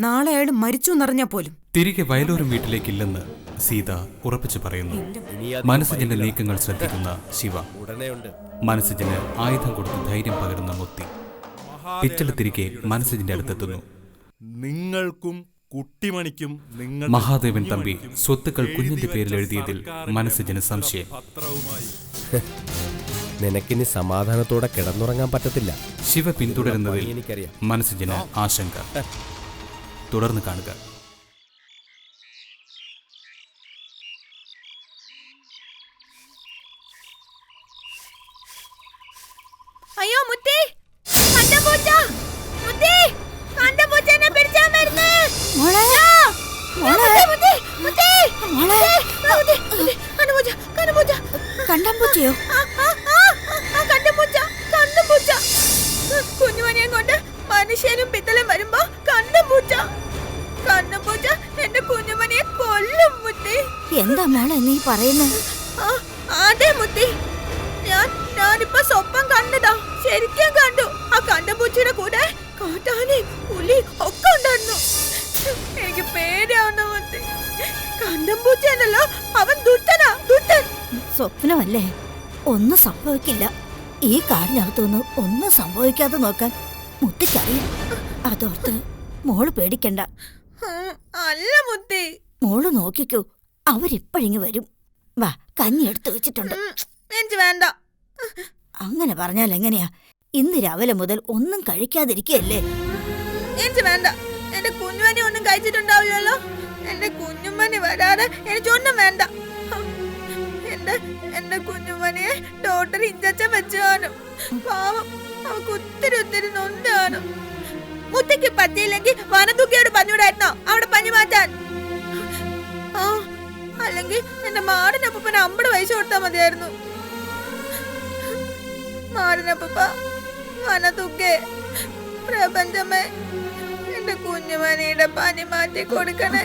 നാളെ അയാൾ മരിച്ചു എന്നറിഞ്ഞാ പോലും തിരികെ വയലൂരും വീട്ടിലേക്കില്ലെന്ന് സീത ഉറപ്പിച്ചു പറയുന്നു. മനസ്സിന്റെ നീക്കങ്ങൾ ശ്രദ്ധിക്കുന്ന ശിവ, മനസ്സിന് ആയുധം കൊടുത്ത് ധൈര്യം പകരുന്ന മുത്തി പിച്ചള തിരികെ മനസ്സിന്റെ അടുത്തെത്തുന്നു. നിങ്ങൾക്കും കുട്ടിമണിക്കും മഹാദേവൻ തമ്പി സ്വത്തുക്കൾ കുഞ്ഞിന്റെ പേരിൽ എഴുതിയതിൽ മനസ്സിന് സംശയം. നിനക്കിനി സമാധാനത്തോടെ കിടന്നുറങ്ങാൻ പറ്റത്തില്ല. ശിവ പിന്തുടരുന്നതിൽ മനസ്സിന് ആശങ്ക. തുടർന്ന് കാണുക. അയ്യോ മുത്തേ, കണ്ടംപൂച്ച, മുത്തേ, കണ്ടംപൂച്ചനെ പിടിച്ചാൻ വരുന്നു. മോളെ, മോളെ, മുത്തേ, മുത്തേ, മോളെ, മുത്തേ, കണ്ടംപൂച്ച, കണ്ടംപൂച്ച, കണ്ടംപൂച്ചയോ? കണ്ടംപൂച്ച, കണ്ടംപൂച്ച. കുഞ്ഞുമണിയെ കൊണ്ട് മനുഷ്യനും പിത്തലും വരുമ്പോ കണ്ടംപൂച്ച, കണ്ടംപൂച്ച എന്റെ കുഞ്ഞുമണിയെ കൊല്ലും മുത്തേ. എന്താ മോളെ നീ പറയുന്നത്? അതെ മുത്തേ, ഞാനിപ്പോ സ്വപ്നം കണ്ടതാ, ശരിക്കും കണ്ടു. ആ കണ്ടംപൂച്ചയുടെ കൂടെ കാട്ടാനെ പുലി ഒക്കെ ഉണ്ടായിരുന്നു. എനിക്ക് പേടിയാവുന്ന മുത്തേ. കണ്ടംപൂച്ചയല്ലോ, അവൻ ദുഷ്ടനാ, ദുഷ്ടൻ. സ്വപ്നമല്ലേ, ഒന്നും സംഭവിക്കില്ല. ഈ കാടിനകത്തൊന്നും ഒന്നും സംഭവിക്കാതെ നോക്കാൻ മുത്തിക്കറിയും. അതോർത്ത് മോള് പേടിക്കണ്ട. അല്ല മുത്തേ, മോള് നോക്കിക്കോ, അവരിപ്പഴിങ്ങി വരും. വാ, കഞ്ഞി എടുത്തു വെച്ചിട്ടുണ്ട്. എനിക്ക് വേണ്ട. അങ്ങനെ പറഞ്ഞാൽ എങ്ങനെയാ? ഇന്ന് രാവിലെ മുതൽ ഒന്നും കഴിക്കാതിരിക്കല്ലേ? എനിക്ക് വേണ്ട. എന്റെ കുഞ്ഞുമണി ഒന്നും കഴിച്ചിട്ടുണ്ടാവില്ലല്ലോ. എന്റെ കുഞ്ഞുമണി വരാതെ എനിക്കൊന്നും വേണ്ട. എന്റെ കുഞ്ഞുമണിയെ ഡോക്ടർ ഇഞ്ചക്ഷൻ വെച്ച് കാണും. പാവം, അവക്ക് ഒത്തിരി ഒത്തിരി നൊന്ത് കാണും. മുത്തയ്ക്ക് പറ്റിയില്ലെങ്കിൽ വനതുകയോട് പറഞ്ഞുവിടായിരുന്നോ അവിടെ പനി മാറ്റാൻ? അല്ലെങ്കിൽ എന്റെ മാടിനപ്പൂപ്പന് 50 പൈസ കൊടുത്താൽ മതിയായിരുന്നു. മാടിനപ്പൂപ്പ, വനതുകേ, പ്രപഞ്ചമേ, എന്റെ കുഞ്ഞുമണിയുടെ പനി മാറ്റി കൊടുക്കണേ.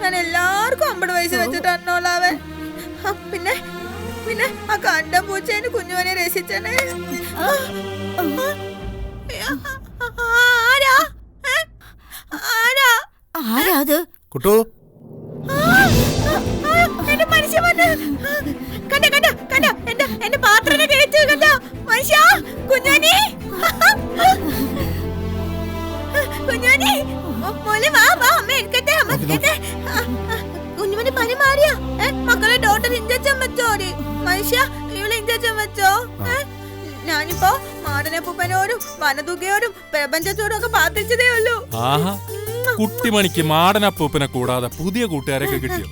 ഞാൻ എല്ലാവർക്കും 50 പൈസ വെച്ചിട്ട് അന്നോളാവേ. പിന്നെ പിന്നെ ആ കണ്ടംപൂച്ചേന് കുഞ്ഞുമനെ രസിച്ചേ. ആരാത്? കുട്ടു, എന്റെ മനുഷ്യ വന്ന് കണ്ട കണ്ട കണ്ട എന്റെ പാത്രനെ കഴിച്ചു. കണ്ട മനുഷ്യ, കുഞ്ഞാനി, കുഞ്ഞാനി, മോളെ വാ വാ, അമ്മ എടുക്കട്ടെ, അമ്മ എടുക്കട്ടെ. കുഞ്ഞുമണി പനി മാറിയാ? മക്കളെ ഡോക്ടർ ഇഞ്ചക്ഷൻ വെച്ചോ? മനുഷ്യ, ഇവളെ ഇഞ്ചക്ഷൻ വെച്ചോ? ഞാനിപ്പോ മാടനപ്പൂപ്പനോടും വനതുകയോടും പ്രപഞ്ചത്തോടും ഒക്കെ പ്രാർത്ഥിച്ചതേ ഉള്ളൂ. കുട്ടിമണിക്ക് മാടനപ്പൂപ്പനെ കൂടാതെ പുതിയ കൂട്ടുകാരൊക്കെ കിട്ടിയോ?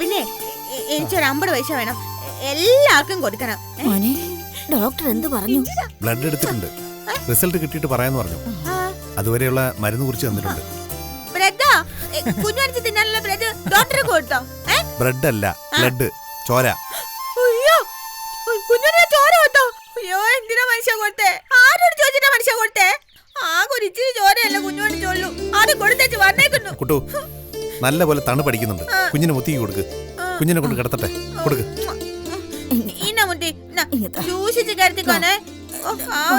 പിന്നെ എനിക്കൊരു 50 പൈസ വേണം, എല്ലാവർക്കും കൊടുക്കണം. ഡോക്ടർ എന്ത് പറഞ്ഞു? ബ്ലഡ് എടുത്തിട്ടുണ്ട്, റിസൾട്ട് കിട്ടിയിട്ട് പറയാന്ന് പറഞ്ഞു. അതുവരെയുള്ള മരുന്ന് കുറിച്ച് തന്നിട്ടുണ്ട്. ബ്രെഡാ കുഞ്ഞുമണിച്ച് തിന്നാനുള്ള ബ്രെഡ് ഡോക്ടറെ കൊടുത്തോ? ബ്രെഡ് അല്ല, ബ്ലഡ്, ചോര. അയ്യോ, കുഞ്ഞുമണി ചോര കൊടുത്തോ? അയ്യോ, എന്തിനാ മനുഷ്യ കൊടുത്തേ? ആരോട് ചോദിച്ചിട്ടാ മനുഷ്യ കൊടുത്തേ? ആകെ ഒരു ഇച്ചിരി ചോരയല്ല കുഞ്ഞുമണി ചോളൂ. ആരും കൊടുത്തേച്ച് വന്നേക്കുന്നു. കുട്ടു നല്ല പോലെ തണു പഠിക്കുന്നുണ്ട്. കുഞ്ഞിനെ മുത്തിക്ക് കൊടുക്ക്. കുഞ്ഞിനെ കൊണ്ട് കിടത്തട്ടെ, കൊടുക്ക്. സൂക്ഷിച്ച് കരുത്തിക്കോണേ.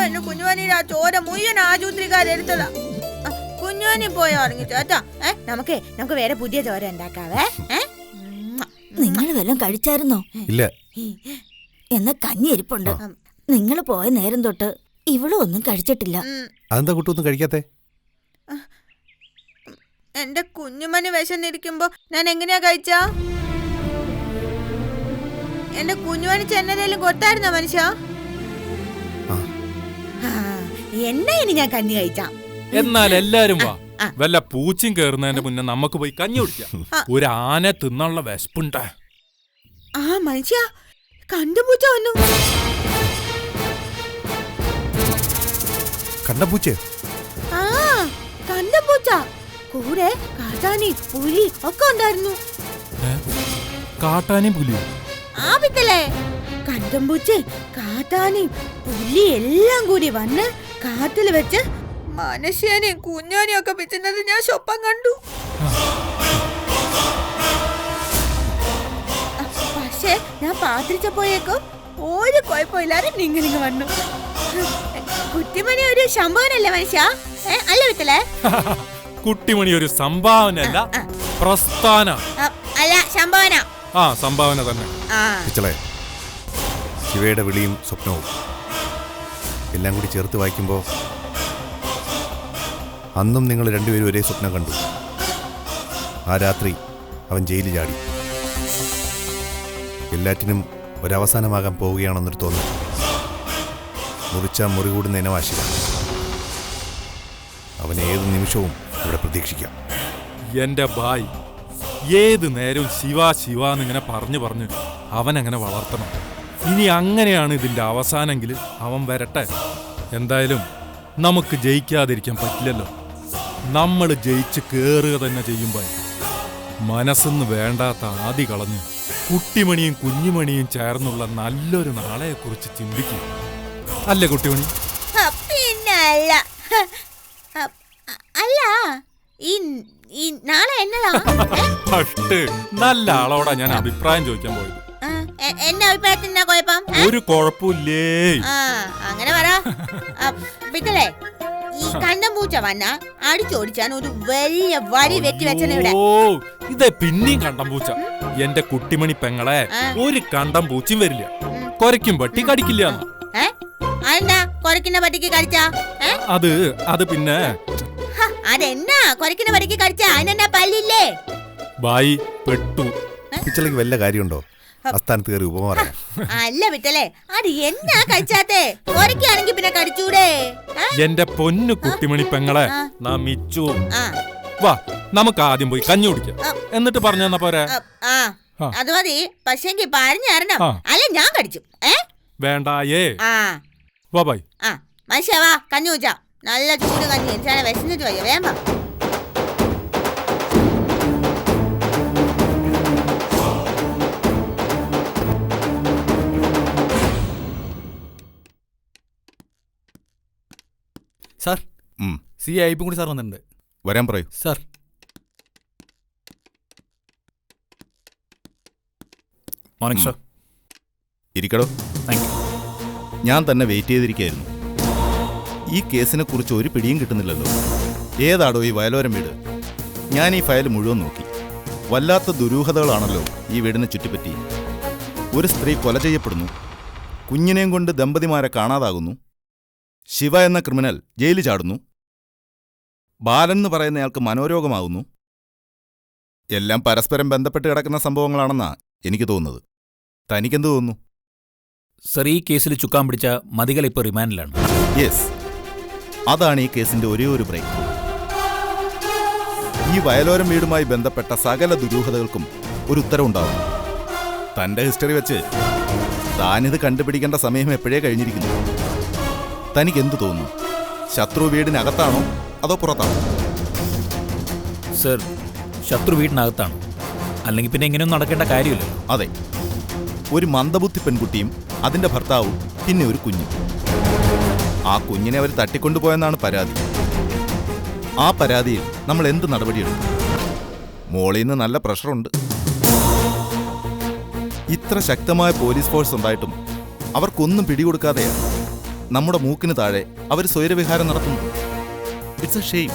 എന്റെ കുഞ്ഞുമണിയുടെ ആ ചോര മുഴുവൻ ആശുപത്രിക്കാരെടുത്തതാ. കുഞ്ഞുമണി പോയി ഉറങ്ങി ചേട്ടാ. നമുക്ക് വേറെ പുതിയ ചോര ഉണ്ടാക്കാവേ. നിങ്ങൾ വല്ലതും കഴിച്ചായിരുന്നോ? ഇല്ല. എന്നാ കഞ്ഞി ഇരിപ്പുണ്ട്. നിങ്ങൾ പോയ നേരം തൊട്ട് ഇവളും ഒന്നും കഴിച്ചിട്ടില്ല. അതെന്താ കുട്ടു ഒന്നും കഴിക്കാത്തെ? എന്റെ കുഞ്ഞുമണി വിശന്നിരിക്കുമ്പോ ഞാൻ എങ്ങനെയാ കഴിച്ചാ? എന്റെ കുഞ്ഞുമണി ചെന്നതേലും കൊടുത്തായിരുന്നോ മനുഷ്യ? എന്നാ ഇനി ഞാൻ കഞ്ഞി കഴിച്ചാം. എന്നാൽ എല്ലാരും വാ, വല്ല പൂച്ചും കേറുന്നതിന്റെ മുന്നേ നമുക്ക് പോയി കഞ്ഞി കുടിക്കാം. ഒരു ആന തിന്നുള്ള വിശപ്പുണ്ടാ. ആ മനുഷ്യ കണ്ടുപൂച്ച വന്നു. കണ്ടപൂച്ച? ആ കണ്ടുപൂച്ച. കൂടെ കാട്ടാനി പുലി ഒക്കെ ഉണ്ടായിരുന്നു. കാട്ടാനും പുലിയും? ആ പിത്തലേ, കണ്ടംപൂച്ച കാട്ടാനി പുലി എല്ലാം കൂടി വന്ന് കാട്ടില് വെച്ച് മനുഷ്യനെയും കുഞ്ഞാനെയും ഒക്കെ പിച്ചുന്നത് ഞാൻ സ്വപ്നം കണ്ടു. പക്ഷെ ഞാൻ പാത്രിച്ചപ്പോഴേക്കും ഒരു കുഴപ്പമില്ലാതെ നിങ്ങളിങ്ങ് വന്നു. കുട്ടിമണി ഒരു സംഭവനല്ലേ മനുഷ്യ? അല്ല വിത്തലേ? കുട്ടിമണി ഒരു സംഭാവനല്ല, പ്രസ്ഥാന. അല്ല, സംഭാവന. ആ, സംഭാവന തന്നെ. പിച്ചളെ, ശിവയുടെ വിളിയും സ്വപ്നവും എല്ലാം കൂടി ചേർത്ത് വായിക്കുമ്പോ അന്നും നിങ്ങൾ രണ്ടുപേരും ഒരേ സ്വപ്നം കണ്ടു. ആ രാത്രി അവൻ ജയിലിൽ ചാടി. എല്ലാറ്റിനും ഒരവസാനമാകാൻ പോവുകയാണെന്നൊരു തോന്നൽ. മുറിച്ച മുറി കൂടുന്ന ഇനവാശിക. അവൻ ഏത് നിമിഷവും ഇവിടെ പ്രതീക്ഷിക്കാം. എന്റെ ബായ് ഏത് നേരവും ശിവ ശിവ എന്നിങ്ങനെ പറഞ്ഞു അവനങ്ങനെ വളർത്തണം. ഇനി അങ്ങനെയാണ് ഇതിന്റെ അവസാനെങ്കിൽ അവൻ വരട്ടെ. എന്തായാലും നമുക്ക് ജയിക്കാതിരിക്കാൻ പറ്റില്ലല്ലോ. നമ്മൾ ജയിച്ച് കേറുക തന്നെ ചെയ്യുമ്പോൾ മനസ്സെന്ന് വേണ്ടാത്ത ആദി കളഞ്ഞ് കുട്ടിമണിയും കുഞ്ഞുമണിയും ചേർന്നുള്ള നല്ലൊരു നാളെയെക്കുറിച്ച് ചിന്തിക്കും. അല്ലേ കുട്ടിമണി? പിന്നെ അല്ല, ഈ നാളെ എന്നതാ? ഫസ്റ്റ് നല്ല ആളോടാ ഞാൻ അഭിപ്രായം ചോദിക്കാൻ പോയത്. എന്റെ അഭിപ്രായത്തിന് കുഴപ്പം? ഒരു കുഴപ്പമില്ലേ? അങ്ങനെ പറ. പിത്തലേ, ഈ കണ്ടംപൂച്ച വന്ന അടിച്ചോടിച്ചാൻ ഒരു വലിയ വരി വെട്ടി വെച്ചനെ ഇവിടെ. ഓ, ഇതേ പിന്നെയും കണ്ടംപൂച്ച. എന്റെ കുട്ടിമണി പെങ്ങളെ, ഒരു കണ്ടംപൂച്ചയും വരില്ല. കൊരയ്ക്കും പട്ടി കടിക്കില്ല. അതെന്താ കൊരക്കുന്ന പട്ടിക്ക് കടിച്ചാ? അത് പിന്നെ അതെന്നാ കൊരക്കുന്ന പട്ടിക്ക് കടിച്ചാ? അതിനെന്നാ പല്ലില്ലേ? ബായി പെട്ടു. പിച്ചളയ്ക്ക് വല്ല കാര്യമുണ്ടോ അസ്ഥാനത്ത് കയറി ഉപമ പറയാൻ? അല്ല വിട്ടല്ലേ, അത് എന്നാ കഴിച്ചാത്തേ? കൊരക്കാണെങ്കി പിന്നെ കടിച്ചൂടെ? എന്റെ പൊന്നു കുട്ടിമണി പെങ്ങളെ, നാ മിച്ചു. വാ, നമുക്ക് ആദ്യം പോയി കഞ്ഞി കുടിക്കാം, എന്നിട്ട് പറഞ്ഞു തന്നാ പോരെ? അത് മതി. പക്ഷെങ്കി പറഞ്ഞരണം, അല്ല ഞാൻ കടിച്ചു. വേണ്ടായേ. വാ ബായ്. മനുഷ്യ വാ, കഞ്ഞി കുടിച്ചാ. നല്ല ചൂട് കഞ്ഞി. എനിക്ക് വിശന്നിട്ട് വയ്യ. വേണ്ട. സാർ, സി ഐപ്പും കൂടി സാർ വന്നിട്ടുണ്ട്. വരാൻ പറയൂ സാർ. Morning sir. ഇരിക്കടോ. Thank you. ഞാൻ തന്നെ വെയിറ്റ് ചെയ്തിരിക്കുകയായിരുന്നു. ഈ കേസിനെ കുറിച്ച് ഒരു പിടിയും കിട്ടുന്നില്ലല്ലോ. ഏതാടോ ഈ വയലോരം വീട്? ഞാൻ ഈ ഫയൽ മുഴുവൻ നോക്കി. വല്ലാത്ത ദുരൂഹതകളാണല്ലോ ഈ വീടിനെ ചുറ്റിപ്പറ്റി. ഒരു സ്ത്രീ കൊല ചെയ്യപ്പെടുന്നു, കുഞ്ഞിനെയും കൊണ്ട് ദമ്പതിമാരെ കാണാതാകുന്നു, ശിവ എന്ന ക്രിമിനൽ ജയിലിൽ ചാടുന്നു, ബാലൻ എന്ന് പറയുന്നയാൾക്ക് മനോരോഗമാകുന്നു. എല്ലാം പരസ്പരം ബന്ധപ്പെട്ട് കിടക്കുന്ന സംഭവങ്ങളാണെന്നാ എനിക്ക് തോന്നുന്നത്. തനിക്കെന്ത് തോന്നുന്നു? സർ, ഈ കേസിൽ ചുക്കാൻ പിടിച്ച മതികൾ ഇപ്പോൾ റിമാൻഡിലാണ്. യെസ്, അതാണ് ഈ കേസിന്റെ ഒരേ ഒരു ബ്രേക്ക്. ഈ വയലോരം വീടുമായി ബന്ധപ്പെട്ട സകല ദുരൂഹതകൾക്കും ഒരു ഉത്തരവുണ്ടാവും. തന്റെ ഹിസ്റ്ററി വെച്ച് താനിത് കണ്ടുപിടിക്കേണ്ട സമയം എപ്പോഴേ കഴിഞ്ഞിരിക്കുന്നു. തനിക്ക് എന്തു തോന്നുന്നു? ശത്രു വീടിനകത്താണോ അതോ പുറത്താണോ? സർ, ശത്രു വീടിനകത്താണ്. അല്ലെങ്കിൽ പിന്നെ ഇങ്ങനെയൊന്നും നടക്കേണ്ട കാര്യമില്ല. അതെ, ഒരു മന്ദബുദ്ധി പെൺകുട്ടിയും അതിന്റെ ഭർത്താവും പിന്നെ ഒരു കുഞ്ഞും. ആ കുഞ്ഞിനെ അവർ തട്ടിക്കൊണ്ടുപോയെന്നാണ് പരാതി. ആ പരാതിയിൽ നമ്മൾ എന്ത് നടപടിയെടുക്കും? മോളിൽ നിന്ന് നല്ല പ്രഷറുണ്ട്. ഇത്ര ശക്തമായ പോലീസ് ഫോഴ്സ് ഉണ്ടായിട്ടും അവർക്കൊന്നും പിടികൊടുക്കാതെയാണ് നമ്മുടെ മൂക്കിന് താഴെ അവർ സ്വൈരവിഹാരം നടത്തുന്നു. It's A shame.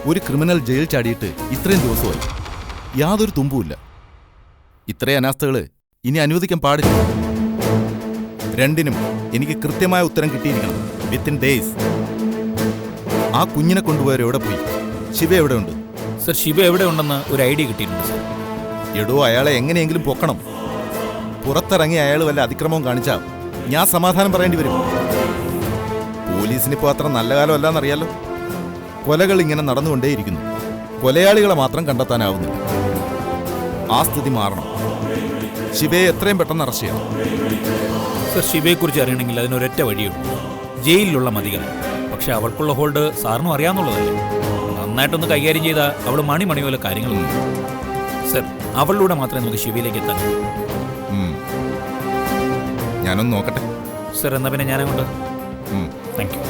ഒരു ക്രിമിനൽ ജയിൽ ചാടിയിട്ട് ഇത്രയും ദിവസമായി യാതൊരു തുമ്പുമില്ല. ഇത്രയും അനാസ്ഥകൾ ഇനി അനുവദിക്കാൻ പാടില്ല. രണ്ടിനും എനിക്ക് കൃത്യമായ ഉത്തരം കിട്ടിയിരിക്കണം, വിത്തിൻ ഡേയ്സ്. ആ കുഞ്ഞിനെ കൊണ്ടുപോയവർ എവിടെ പോയി? ശിവ എവിടെ ഉണ്ട്? സർ, ശിവ എവിടെ ഉണ്ടെന്ന് ഒരു ഐഡിയ കിട്ടിയിട്ടുണ്ട് സർ. എടോ, അയാളെ എങ്ങനെയെങ്കിലും പൊക്കണം. പുറത്തിറങ്ങി അയാൾ വല്ല അതിക്രമവും കാണിച്ചാൽ ഞാൻ സമാധാനം പറയേണ്ടി വരും. പോലീസിനിപ്പോൾ അത്ര നല്ല കാലമല്ലെന്നറിയാലോ. കൊലകൾ ഇങ്ങനെ നടന്നുകൊണ്ടേയിരിക്കുന്നു. കൊലയാളികളെ മാത്രം കണ്ടെത്താനാവുന്നില്ല. ആ സ്ഥിതി മാറണം. ശിവയെ എത്രയും പെട്ടെന്ന് അറസ്റ്റ് ചെയ്യണം. സർ, ശിവയെക്കുറിച്ച് അറിയണമെങ്കിൽ അതിനൊരൊറ്റ വഴിയുണ്ട്. ജയിലിലുള്ള മതികൾ. പക്ഷെ അവൾക്കുള്ള ഹോൾഡ് സാറിനും അറിയാമെന്നുള്ളതല്ലേ. നന്നായിട്ടൊന്ന് കൈകാര്യം ചെയ്താൽ അവൾ മണി പോലെ കാര്യങ്ങളൊന്നും. സർ, അവളിലൂടെ മാത്രമേ നമുക്ക് ശിവയിലേക്ക് എത്താൻ കഴിയൂ. ഞാനൊന്ന് നോക്കട്ടെ. സർ, എന്നാ പിന്നെ ഞാനങ്ങോട്ട്. Thank you.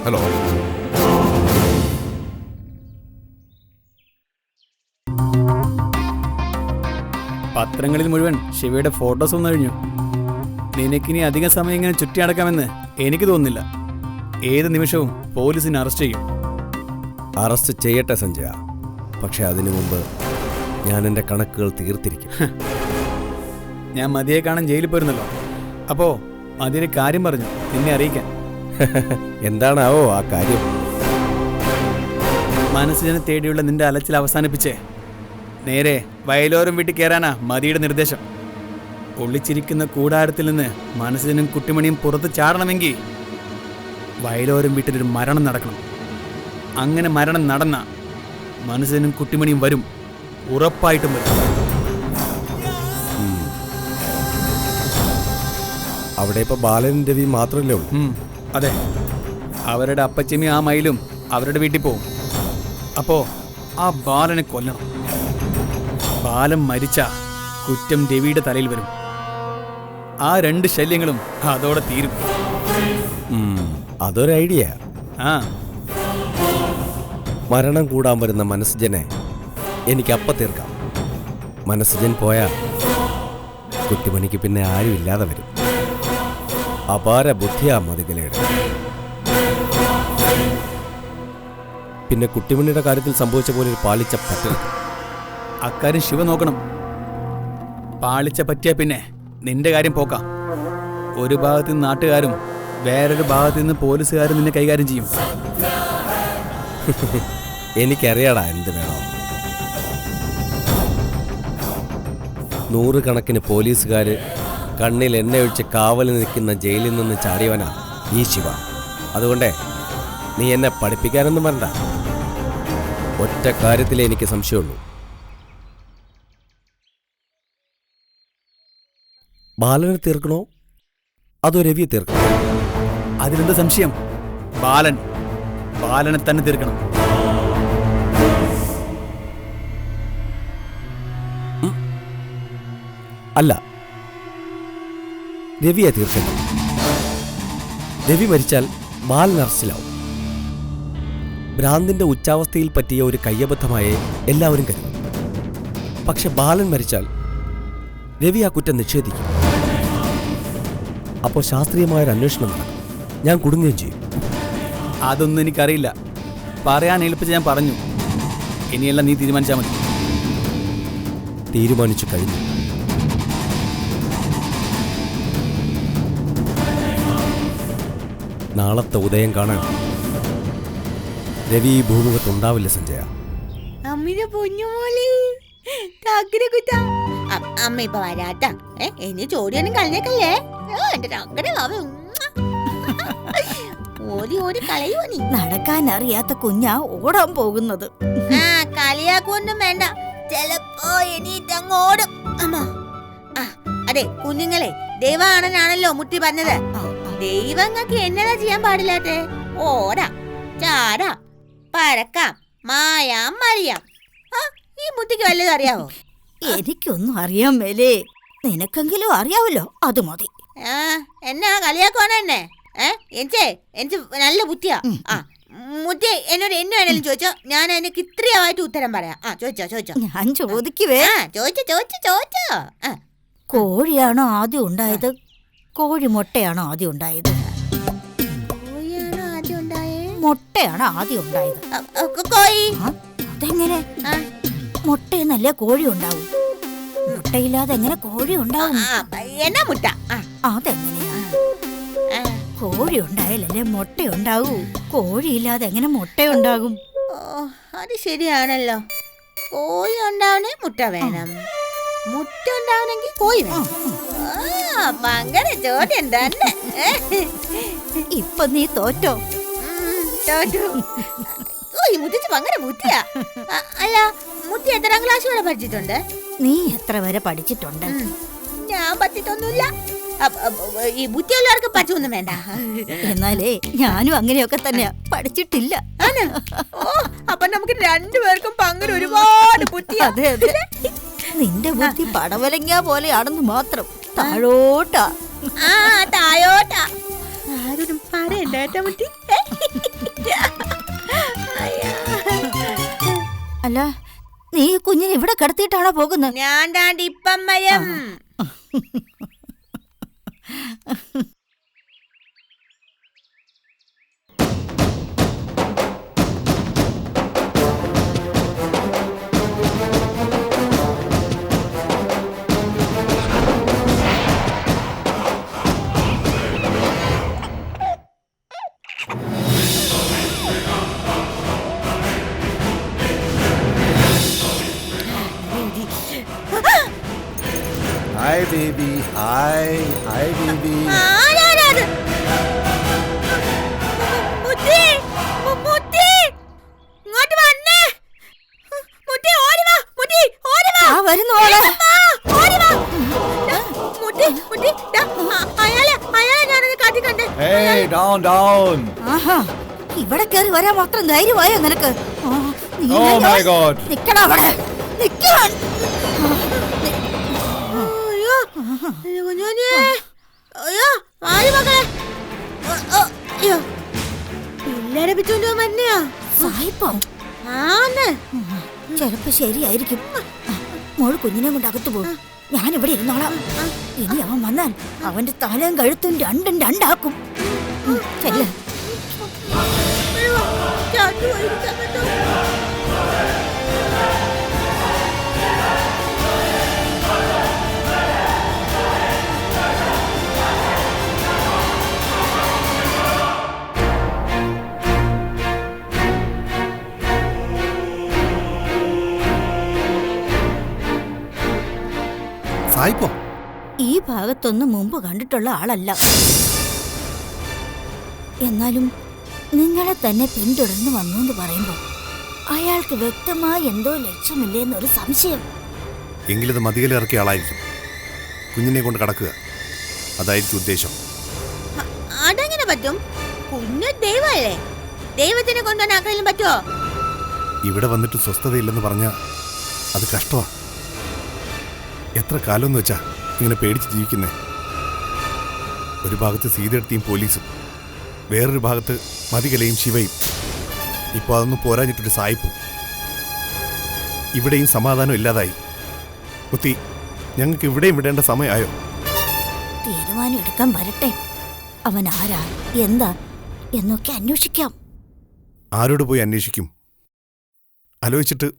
ഹലോ. പത്രങ്ങളിൽ മുഴുവൻ ശിവയുടെ ഫോട്ടോസ് വന്നു കഴിഞ്ഞു. നിനക്കിനി അധിക സമയം ഇങ്ങനെ ചുറ്റി നടക്കാമെന്ന് എനിക്ക് തോന്നുന്നില്ല. ഏത് നിമിഷവും പോലീസിനെ അറസ്റ്റ് ചെയ്യും. അറസ്റ്റ് ചെയ്യട്ടെ സഞ്ജയ, പക്ഷെ അതിനു മുമ്പ് ഞാൻ എൻ്റെ കണക്കുകൾ തീർത്തിരിക്കും. ഞാൻ മതിയെ കാണാൻ ജയിലിൽ പോയിരുന്നല്ലോ. അപ്പോ മതിയൊരു കാര്യം പറഞ്ഞു നിന്നെ അറിയിക്കാൻ. എന്താണാവോ ആ കാര്യം? മനസ്സിനെ തേടിയുള്ള നിന്റെ അലച്ചിൽ അവസാനിപ്പിച്ചേ നേരെ വയലോരം വീട്ടിൽ കയറാനാ മതിയുടെ നിർദ്ദേശം. ഒളിച്ചിരിക്കുന്ന കൂടാരത്തിൽ നിന്ന് മനസ്സിനും കുട്ടിമണിയും പുറത്ത് ചാടണമെങ്കിൽ വയലോരം വീട്ടിലൊരു മരണം നടക്കണം. അങ്ങനെ മരണം നടന്ന മനസ്സിനും കുട്ടിമണിയും വരും, ഉറപ്പായിട്ടും വരും. അവിടെ ഇപ്പൊ ബാലനും രവി മാത്രമല്ലേ ഉള്ളൂ? അതെ, അവരുടെ അപ്പച്ചമ്മയും ആ മയിലും അവരുടെ വീട്ടിൽ പോവും. അപ്പോ ആ ബാലനെ കൊല്ലണം. ബാലൻ മരിച്ച കുറ്റം രവിയുടെ തലയിൽ വരും. ആ രണ്ട് ശല്യങ്ങളും അതോടെ തീരും. അതൊരു ഐഡിയ. ആ മരണം കൂടാൻ വരുന്ന മനസ്സജനെ എനിക്ക് അപ്പം തീർക്കാം. മനസ്സജൻ പോയാൽ കുട്ടിമണിക്ക് പിന്നെ ആരും ഇല്ലാതെ വരും. അപാര ബുദ്ധിയാ മതികലയുടെ. പിന്നെ കുട്ടിമണിയുടെ കാര്യത്തിൽ സംഭവിച്ച പോലെ ഒരു പാളിച്ച പറ്റരുത്. അക്കാര്യം ശിവ നോക്കണം. പാളിച്ച പറ്റിയ പിന്നെ നിന്റെ കാര്യം പോക്കാം. ഒരു ഭാഗത്ത് നിന്ന് നാട്ടുകാരും വേറൊരു ഭാഗത്ത് നിന്ന് പോലീസുകാരും നിന്നെ കൈകാര്യം ചെയ്യും. എനിക്കറിയാടാ എന്ത് വേണം. നൂറുകണക്കിന് പോലീസുകാർ കണ്ണിൽ എണ്ണയൊഴിച്ച് കാവൽ നിൽക്കുന്ന ജയിലിൽ നിന്ന് ചാടിയവനാ ഈ ശിവ. അതുകൊണ്ടേ നീ എന്നെ പഠിപ്പിക്കാനൊന്നും വേണ്ട. ഒറ്റ കാര്യത്തിലേ എനിക്ക് സംശയമുള്ളൂ. ബാലനെ തീർക്കണോ അതോ രവിയെ തീർക്കണോ? അതിലെന്ത് സംശയം? ബാലനെ തന്നെ തീർക്കണം. അല്ല, രവിയെ തീർക്കണം. രവി മരിച്ചാൽ ബാലൻ അറസ്റ്റിലാവും. ഭ്രാന്തിന്റെ ഉച്ചാവസ്ഥയിൽ പറ്റിയ ഒരു കയ്യബദ്ധമായേ എല്ലാവരും കരുതും. പക്ഷെ ബാലൻ മരിച്ചാൽ രവി ആ കുറ്റം നിഷേധിക്കും. അപ്പോൾ ശാസ്ത്രീയമായൊരു അന്വേഷണം നടക്കും. ഞാൻ കുടുങ്ങുകയും ചെയ്യും. അതൊന്നും എനിക്കറിയില്ല. പറയാൻ ഏൽപ്പിച്ച് ഞാൻ പറഞ്ഞു. ഇനിയെല്ലാം നീ തീരുമാനിച്ചാൽ മതി. തീരുമാനിച്ചു കഴിഞ്ഞു. നാളത്തെ ഉദയം കാണാൻ രവി ഈ ഭൂമുഖത്തുണ്ടാവില്ല സഞ്ജയ. അമ്മിന്റെ പൊന്നുമോളി അമ്മ ഇപ്പൊ വരാട്ടാ. ഇനി ചോടിയൊന്നും കളഞ്ഞേക്കല്ലേ. എന്റെ അങ്ങനെ ഓടി കളയുവോ നീ? നടക്കാൻ അറിയാത്ത കുഞ്ഞാ ഓടാൻ പോകുന്നത്. ആ കളിയാക്കൊന്നും വേണ്ട, ചെലപ്പോ എണീറ്റങ്ങോടും. അമ്മ അതെ കുഞ്ഞുങ്ങളെ, ദൈവാണനാണല്ലോ മുത്തി പറഞ്ഞത്. ദൈവങ്ങൾക്ക് എന്നതാ ചെയ്യാൻ പാടില്ലാട്ടെ? ഓടാം, ചാടാം, പരക്കാം, മായാം, മറിയാം. ഈ മുത്തിക്ക് വല്ലതും അറിയാവോ? എനിക്കൊന്നും അറിയാൻ മേലേ, നിനക്കെങ്കിലും അറിയാവല്ലോ, അത് മതി. എന്നാ കളിയാക്കുവാണോ എന്നെ? എനിക്ക് നല്ല ബുദ്ധിയാ. മുത്തി എന്നോട് എന്നെ വേണേലും ചോദിച്ചോ, ഞാൻ അതിനൊക്കെ ഇത്രയായിട്ട് ഉത്തരം പറയാം. ചോദിച്ചോ. ഞാൻ ചോദിക്കുവേ. ചോദിച്ചോ. കോഴിയാണോ ആദ്യം ഉണ്ടായത്, കോഴി മുട്ടയാണോ ആദ്യം ഉണ്ടായത്? കോഴിയാണോ ആദ്യം ഉണ്ടായേ? മുട്ടയാണോ ആദ്യം ഉണ്ടായത്? കോഴി. അതെങ്ങനെ? മുട്ടയെന്നല്ലേ കോഴി ഉണ്ടാവും? മുട്ടയില്ലാതെ എങ്ങനെ കോഴി ഉണ്ടാവും? എന്നാ മുട്ട? അതെങ്ങനെയാ? കോഴി ഉണ്ടായാലല്ലേ മുട്ട ഉണ്ടാവൂ. കോഴിയില്ലാതെ എങ്ങനെ മുട്ട ഉണ്ടാകും? അത് ശരിയാണല്ലോ. കോഴി ഉണ്ടാവണേ മുട്ട വേണം, മുട്ട ഉണ്ടാവണമെങ്കിൽ കോഴി വേണം. അങ്ങനെ ചോദ്യം തന്നെ. ഇപ്പൊ നീ തോറ്റോ? ഈ മുത്തിച്ച് അങ്ങനെ ബുദ്ധിയാ. അല്ല, മുത്തി എത്രാം ക്ലാസ് വരെ പഠിച്ചിട്ടുണ്ട്? നീ എത്ര വരെ പഠിച്ചിട്ടുണ്ട്? ഞാൻ പഠിച്ചിട്ടൊന്നുമില്ല. ഈ ബുദ്ധിയുള്ളവർക്ക് പഠിച്ചൊന്നും വേണ്ട. എന്നാലേ ഞാനും അങ്ങനെയൊക്കെ തന്നെയാ, പഠിച്ചിട്ടില്ല. അപ്പൊ നമുക്ക് രണ്ടുപേർക്കും പങ്കര ഒരുപാട് ബുദ്ധി. അതെ അതെ, നിന്റെ ബുദ്ധി പടവലങ്ങ പോലെയാണെന്ന് മാത്രം. താഴോട്ടാ. താഴോട്ടാ. ആരും പറയണ്ട ബുദ്ധി. അല്ല, നീ കുഞ്ഞിനെ ഇവിടെ കിടത്തിയിട്ടാണോ പോകുന്നത്? ഞാൻ ദാണ്ട് ഇപ്പം വരും. Hi baby, hi baby. ഇവിടെ കയറി വരാൻ മാത്രം ധൈര്യമായോ നിനക്ക്? നിക്കടാ അവിടെ, നിക്കാൻ. ചെലപ്പോ ശരിയായിരിക്കും. മോള് കുഞ്ഞിനെ കൊണ്ട് അകത്തു പോകും, ഞാനിവിടെ ഇരുന്നോളാം. ഇനി അവൻ വന്നാൽ അവന്റെ തലയും കഴുത്തും രണ്ടും രണ്ടാക്കും. ചെല്ല. ഈ ഭാഗത്തൊന്നും മുമ്പ് കണ്ടിട്ടുള്ള ആളല്ല. എന്നാലും നിങ്ങളെ തന്നെ പിന്തുടർന്ന് വന്നു എന്ന് പറയുമ്പോ അയാൾക്ക് വ്യക്തമായി എന്തോ ലക്ഷ്യമില്ലേന്നൊരു സംശയം. എങ്കിലത് മതിയിൽ ഇറക്കിയ ആളായിരിക്കും. കുഞ്ഞിനെ കൊണ്ട് കടക്കുക, അതായിരിക്കും ഉദ്ദേശം. അതെങ്ങനെ പറ്റും? കുഞ്ഞ് ദൈവമല്ലേ, ദൈവത്തിനെ കൊണ്ടുവന്ന് ആക്കാനും പറ്റുമോ? ഇവിടെ വന്നിട്ട് സ്വസ്ഥതയില്ലെന്ന് പറഞ്ഞാൽ അത് കഷ്ടമാണ്. എത്ര കാലം എന്ന് വെച്ചാ ഇങ്ങനെ പേടിച്ച് ജീവിക്കുന്നേ. ഒരു ഭാഗത്ത് സീതയെടുത്തിയും പോലീസും, വേറൊരു ഭാഗത്ത് മതികലയും ശിവയും, ഇപ്പോൾ അതൊന്നും പോരാഞ്ഞിട്ടൊരു സായിപ്പും. ഇവിടെയും സമാധാനം ഇല്ലാതായി. മുത്തി, ഞങ്ങൾക്ക് ഇവിടെയും വിടേണ്ട സമയമായോ? തീരുമാനം എടുക്കാൻ വരട്ടെ. അവൻ ആരാ, എന്താ എന്നൊക്കെ അന്വേഷിക്കാം. ആരോട് പോയി അന്വേഷിക്കും? ആലോചിച്ചിട്ട്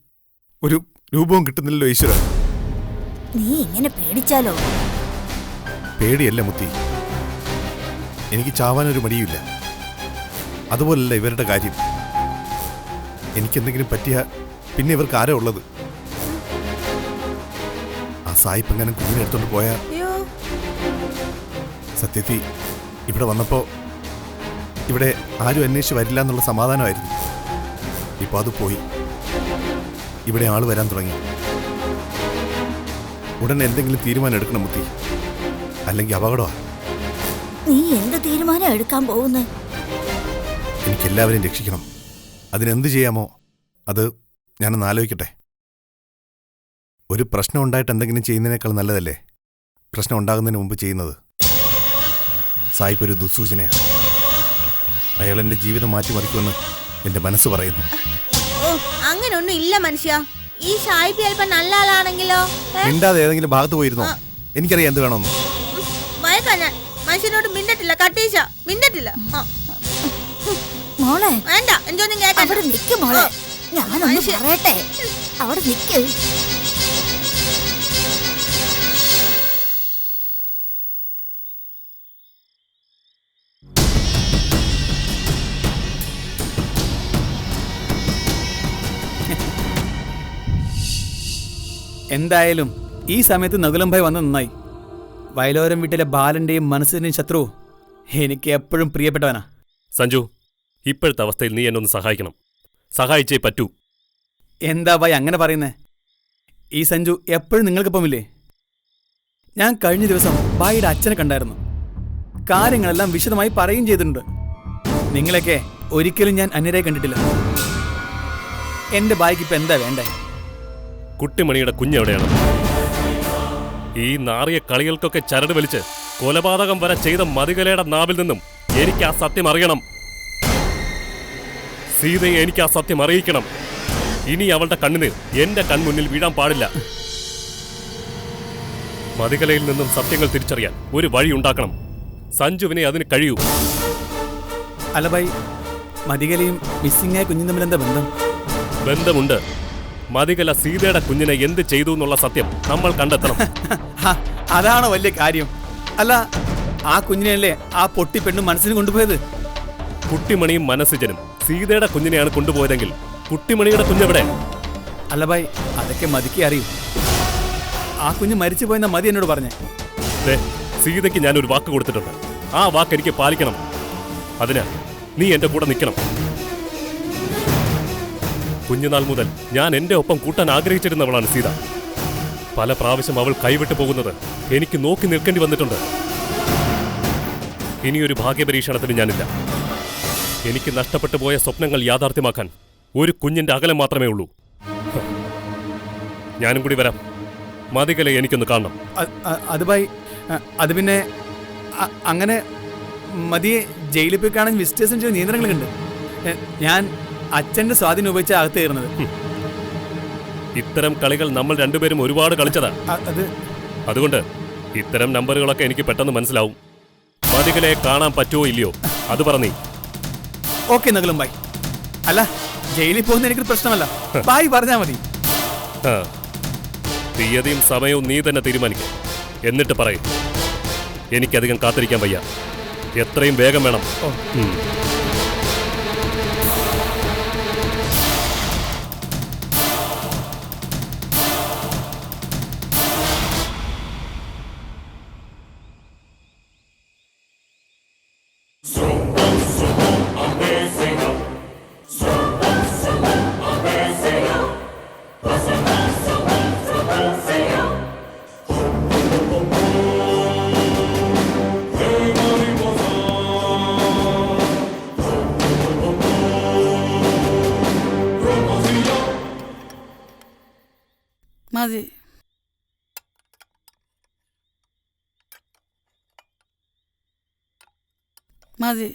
ഒരു രൂപവും കിട്ടുന്നില്ലല്ലോ ഈശ്വര. നീ ഇങ്ങനെ പേടിച്ചാലോ? പേടിയല്ല മുത്തി, എനിക്ക് ചാവാനൊരു മടിയുമില്ല. അതുപോലല്ല ഇവരുടെ കാര്യം. എനിക്കെന്തെങ്കിലും പറ്റിയാൽ പിന്നെ ഇവർക്ക് ആരാ ഉള്ളത്? ആ സായിപ്പ് എങ്ങനെ കുഞ്ഞിനെ എടുത്തോണ്ട് പോയാ? സത്യത്തിൽ ഇവിടെ വന്നപ്പോ ഇവിടെ ആരും അന്വേഷിച്ച് വരില്ല എന്നുള്ള സമാധാനമായിരുന്നു. ഇപ്പോൾ അത് പോയി. ഇവിടെ ആൾ വരാൻ തുടങ്ങി. ഉടൻ എന്തെങ്കിലും തീരുമാനം എടുക്കണം മുത്തി, അല്ലെങ്കിൽ അപകടമാണ്. നീ എന്ത് തീരുമാനം എടുക്കാൻ പോകുന്നു? എനിക്കെല്ലാവരെയും രക്ഷിക്കണം. അതിനെന്ത് ചെയ്യാമോ അത് ഞാനൊന്ന് ആലോചിക്കട്ടെ. ഒരു പ്രശ്നം ഉണ്ടായിട്ട് എന്തെങ്കിലും ചെയ്യുന്നതിനേക്കാൾ നല്ലതല്ലേ പ്രശ്നം ഉണ്ടാകുന്നതിന് മുമ്പ് ചെയ്യുന്നത്. സായിപ്പ് ഒരു ദുസ്സൂചനയാണ്. അയാൾ എൻ്റെ ജീവിതം മാറ്റിമറിക്കുമെന്ന് എൻ്റെ മനസ്സ് പറയുന്നു. ഓ, അങ്ങനൊന്നും ഇല്ല മനുഷ്യ. ഈ ഷായിബ് ചിലപ്പോ നല്ല ആളാണെങ്കിലോ? മിണ്ടാതെ ഏതെങ്കിലും ഭാഗത്ത് പോയിരുന്നോ? എനിക്കറിയാം എന്ത് വേണമെന്ന്. വയക്കാഞ്ഞാൻ മനുഷ്യനോട് മിണ്ടട്ടില്ല, കട്ടീശ മിണ്ടട്ടില്ല. മോളെ വേണ്ട, എന്തൊന്നും കേൾക്കാൻ. അവിടെ നിക്ക് മോളെ, ഞാനൊന്ന് പറയട്ടെ. അവിടെ നിക്ക്. എന്തായാലും ഈ സമയത്ത് നകുലം ഭായ് വന്ന് നന്നായി. വയലോരം വീട്ടിലെ ബാലന്റെയും മനസ്സിന്റെയും ശത്രു എനിക്ക് എപ്പോഴും പ്രിയപ്പെട്ടവനാ. സഞ്ജു, ഇപ്പോഴത്തെ അവസ്ഥയിൽ നീ എന്നൊന്ന് സഹായിക്കണം. സഹായിച്ചേ പറ്റൂ. എന്താ ഭായ് അങ്ങനെ പറയുന്നേ? ഈ സഞ്ജു എപ്പോഴും നിങ്ങൾക്കൊപ്പമില്ലേ? ഞാൻ കഴിഞ്ഞ ദിവസം ഭായിയുടെ അച്ഛനെ കണ്ടായിരുന്നു. കാര്യങ്ങളെല്ലാം വിശദമായി പറയുകയും ചെയ്തിട്ടുണ്ട്. നിങ്ങളൊക്കെ ഒരിക്കലും ഞാൻ അന്യരായി കണ്ടിട്ടില്ല. എന്റെ ഭായിക്ക് ഇപ്പൊ എന്താ വേണ്ടേ? കുട്ടിമണിയുടെ കുഞ്ഞെവിടെയാണ്? ഈ നാറിയ കളികൾക്കൊക്കെ ചരട് വലിച്ച് കൊലപാതകം വരെ ചെയ്ത മതികലയുടെ നാവിൽ നിന്നും എനിക്ക് ആ സത്യം അറിയണം. സീതയെ എനിക്ക് ആ സത്യം അറിയിക്കണം. ഇനി അവളുടെ കണ്ണിന് എന്റെ കൺമുന്നിൽ വീഴാൻ പാടില്ല. മതികലയിൽ നിന്നും സത്യങ്ങൾ തിരിച്ചറിയാൻ ഒരു വഴി ഉണ്ടാക്കണം. സഞ്ജുവിനെ അതിന് കഴിയൂ. അല്ല ഭായ്, മതികലയും മിസ്സിംഗായ കുഞ്ഞും തമ്മിൽ എന്താ ബന്ധം? ബന്ധമുണ്ട്. മതികല സീതയുടെ കുഞ്ഞിനെ എന്ത് ചെയ്തു എന്നുള്ള സത്യം നമ്മൾ കണ്ടെത്തണം. അതാണോ വലിയ കാര്യം? അല്ല, ആ കുഞ്ഞിനെയല്ലേ ആ പൊട്ടി പെണ്ണും മനസ്സിന് കൊണ്ടുപോയത്? കുട്ടിമണിയും മനസ്സിജനും സീതയുടെ കുഞ്ഞിനെയാണ് കൊണ്ടുപോയതെങ്കിൽ കുട്ടിമണിയുടെ കുഞ്ഞെവിടെ? അല്ല ഭായ്, അതൊക്കെ മതിക്ക് അറിയും. ആ കുഞ്ഞ് മരിച്ചു പോയെന്ന മതി എന്നോട് പറഞ്ഞേ. സീതയ്ക്ക് ഞാനൊരു വാക്ക് കൊടുത്തിട്ടുണ്ട്. ആ വാക്ക് എനിക്ക് പാലിക്കണം. അതിന് നീ എന്റെ കൂടെ നിൽക്കണം. കുഞ്ഞുനാൾ മുതൽ ഞാൻ എന്റെ ഒപ്പം കൂട്ടാൻ ആഗ്രഹിച്ചിരുന്നവളാണ് സീത. പല പ്രാവശ്യം അവൾ കൈവിട്ടു പോകുന്നത് എനിക്ക് നോക്കി നിൽക്കേണ്ടി വന്നിട്ടുണ്ട്. ഇനിയൊരു ഭാഗ്യപരീക്ഷണത്തിന് ഞാനില്ല. എനിക്ക് നഷ്ടപ്പെട്ടു പോയ സ്വപ്നങ്ങൾ യാഥാർത്ഥ്യമാക്കാൻ ഒരു കുഞ്ഞിന്റെ അകലം മാത്രമേ ഉള്ളൂ. ഞാനും കൂടി വരാം. മതികലെ എനിക്കൊന്ന് കാണണം. അത് ഭായ്, അത് പിന്നെ അങ്ങനെ മതിയെ ജയിലിൽ പോയി കാണാൻ വിസിറ്റേഴ്സിന് ചില നിയന്ത്രണങ്ങളൊക്കെ ഉണ്ട്. ഞാൻ അച്ഛന്റെ സ്വാധീനം ഉപയോഗിച്ച അകത്ത് കയറുന്നത്. ഇത്തരം കളികൾ നമ്മൾ രണ്ടുപേരും ഒരുപാട് കളിച്ചതാ. അതുകൊണ്ട് ഇത്തരം നമ്പറുകളൊക്കെ എനിക്ക് പെട്ടെന്ന് മനസ്സിലാവും. മതികലെ കാണാൻ പറ്റുമോ ഇല്ലയോ അത് പറഞ്ഞേ. ഓക്കെ നകുലം ഭായ്. അല്ല, ജയിലിൽ പോകുന്ന എനിക്കൊരു പ്രശ്നമല്ല. ഭായ് പറഞ്ഞാ മതി. തീയതിയും സമയവും നീ തന്നെ തീരുമാനിക്കും. എന്നിട്ട് പറയും. എനിക്കധികം കാത്തിരിക്കാൻ വയ്യ. എത്രയും വേഗം വേണം. മതി. മതി.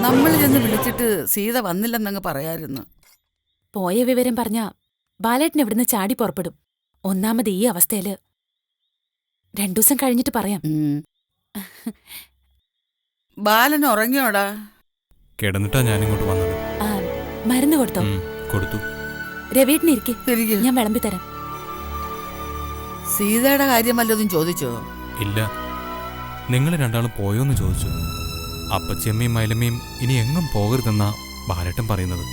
നമ്മൾ ചെന്ന് വിളിച്ചിട്ട് സീത വന്നില്ലെന്നങ്ങ് പറയായിരുന്നു. പോയ വിവരം പറഞ്ഞ ബാലേട്ടൻ ഇവിടുന്ന് ചാടി പുറപ്പെടും. ഒന്നാമത് ഈ അവസ്ഥയില് 2 ദിവസം കഴിഞ്ഞിട്ട് പറയാം. ബാലൻ ഉറങ്ങിയോടാ? കിടന്നിട്ടാ ഞാനിങ്ങോട്ട് വന്നത്. മരുന്ന് കൊടുത്തോ? കൊടുത്തു. രവീട്ടിന് ഇരിക്കെ, ഞാൻ വിളമ്പി തരാം. സീതയുടെ കാര്യം വല്ലതും ചോദിച്ചോ? ഇല്ല. നിങ്ങൾ രണ്ടാളും പോയോന്ന് ചോദിച്ചു. അപ്പച്ചമ്മയും മൈലമ്മയും ഇനി എങ്ങും പോകരുതെന്നാ ബാലേട്ടൻ പറയുന്നത്.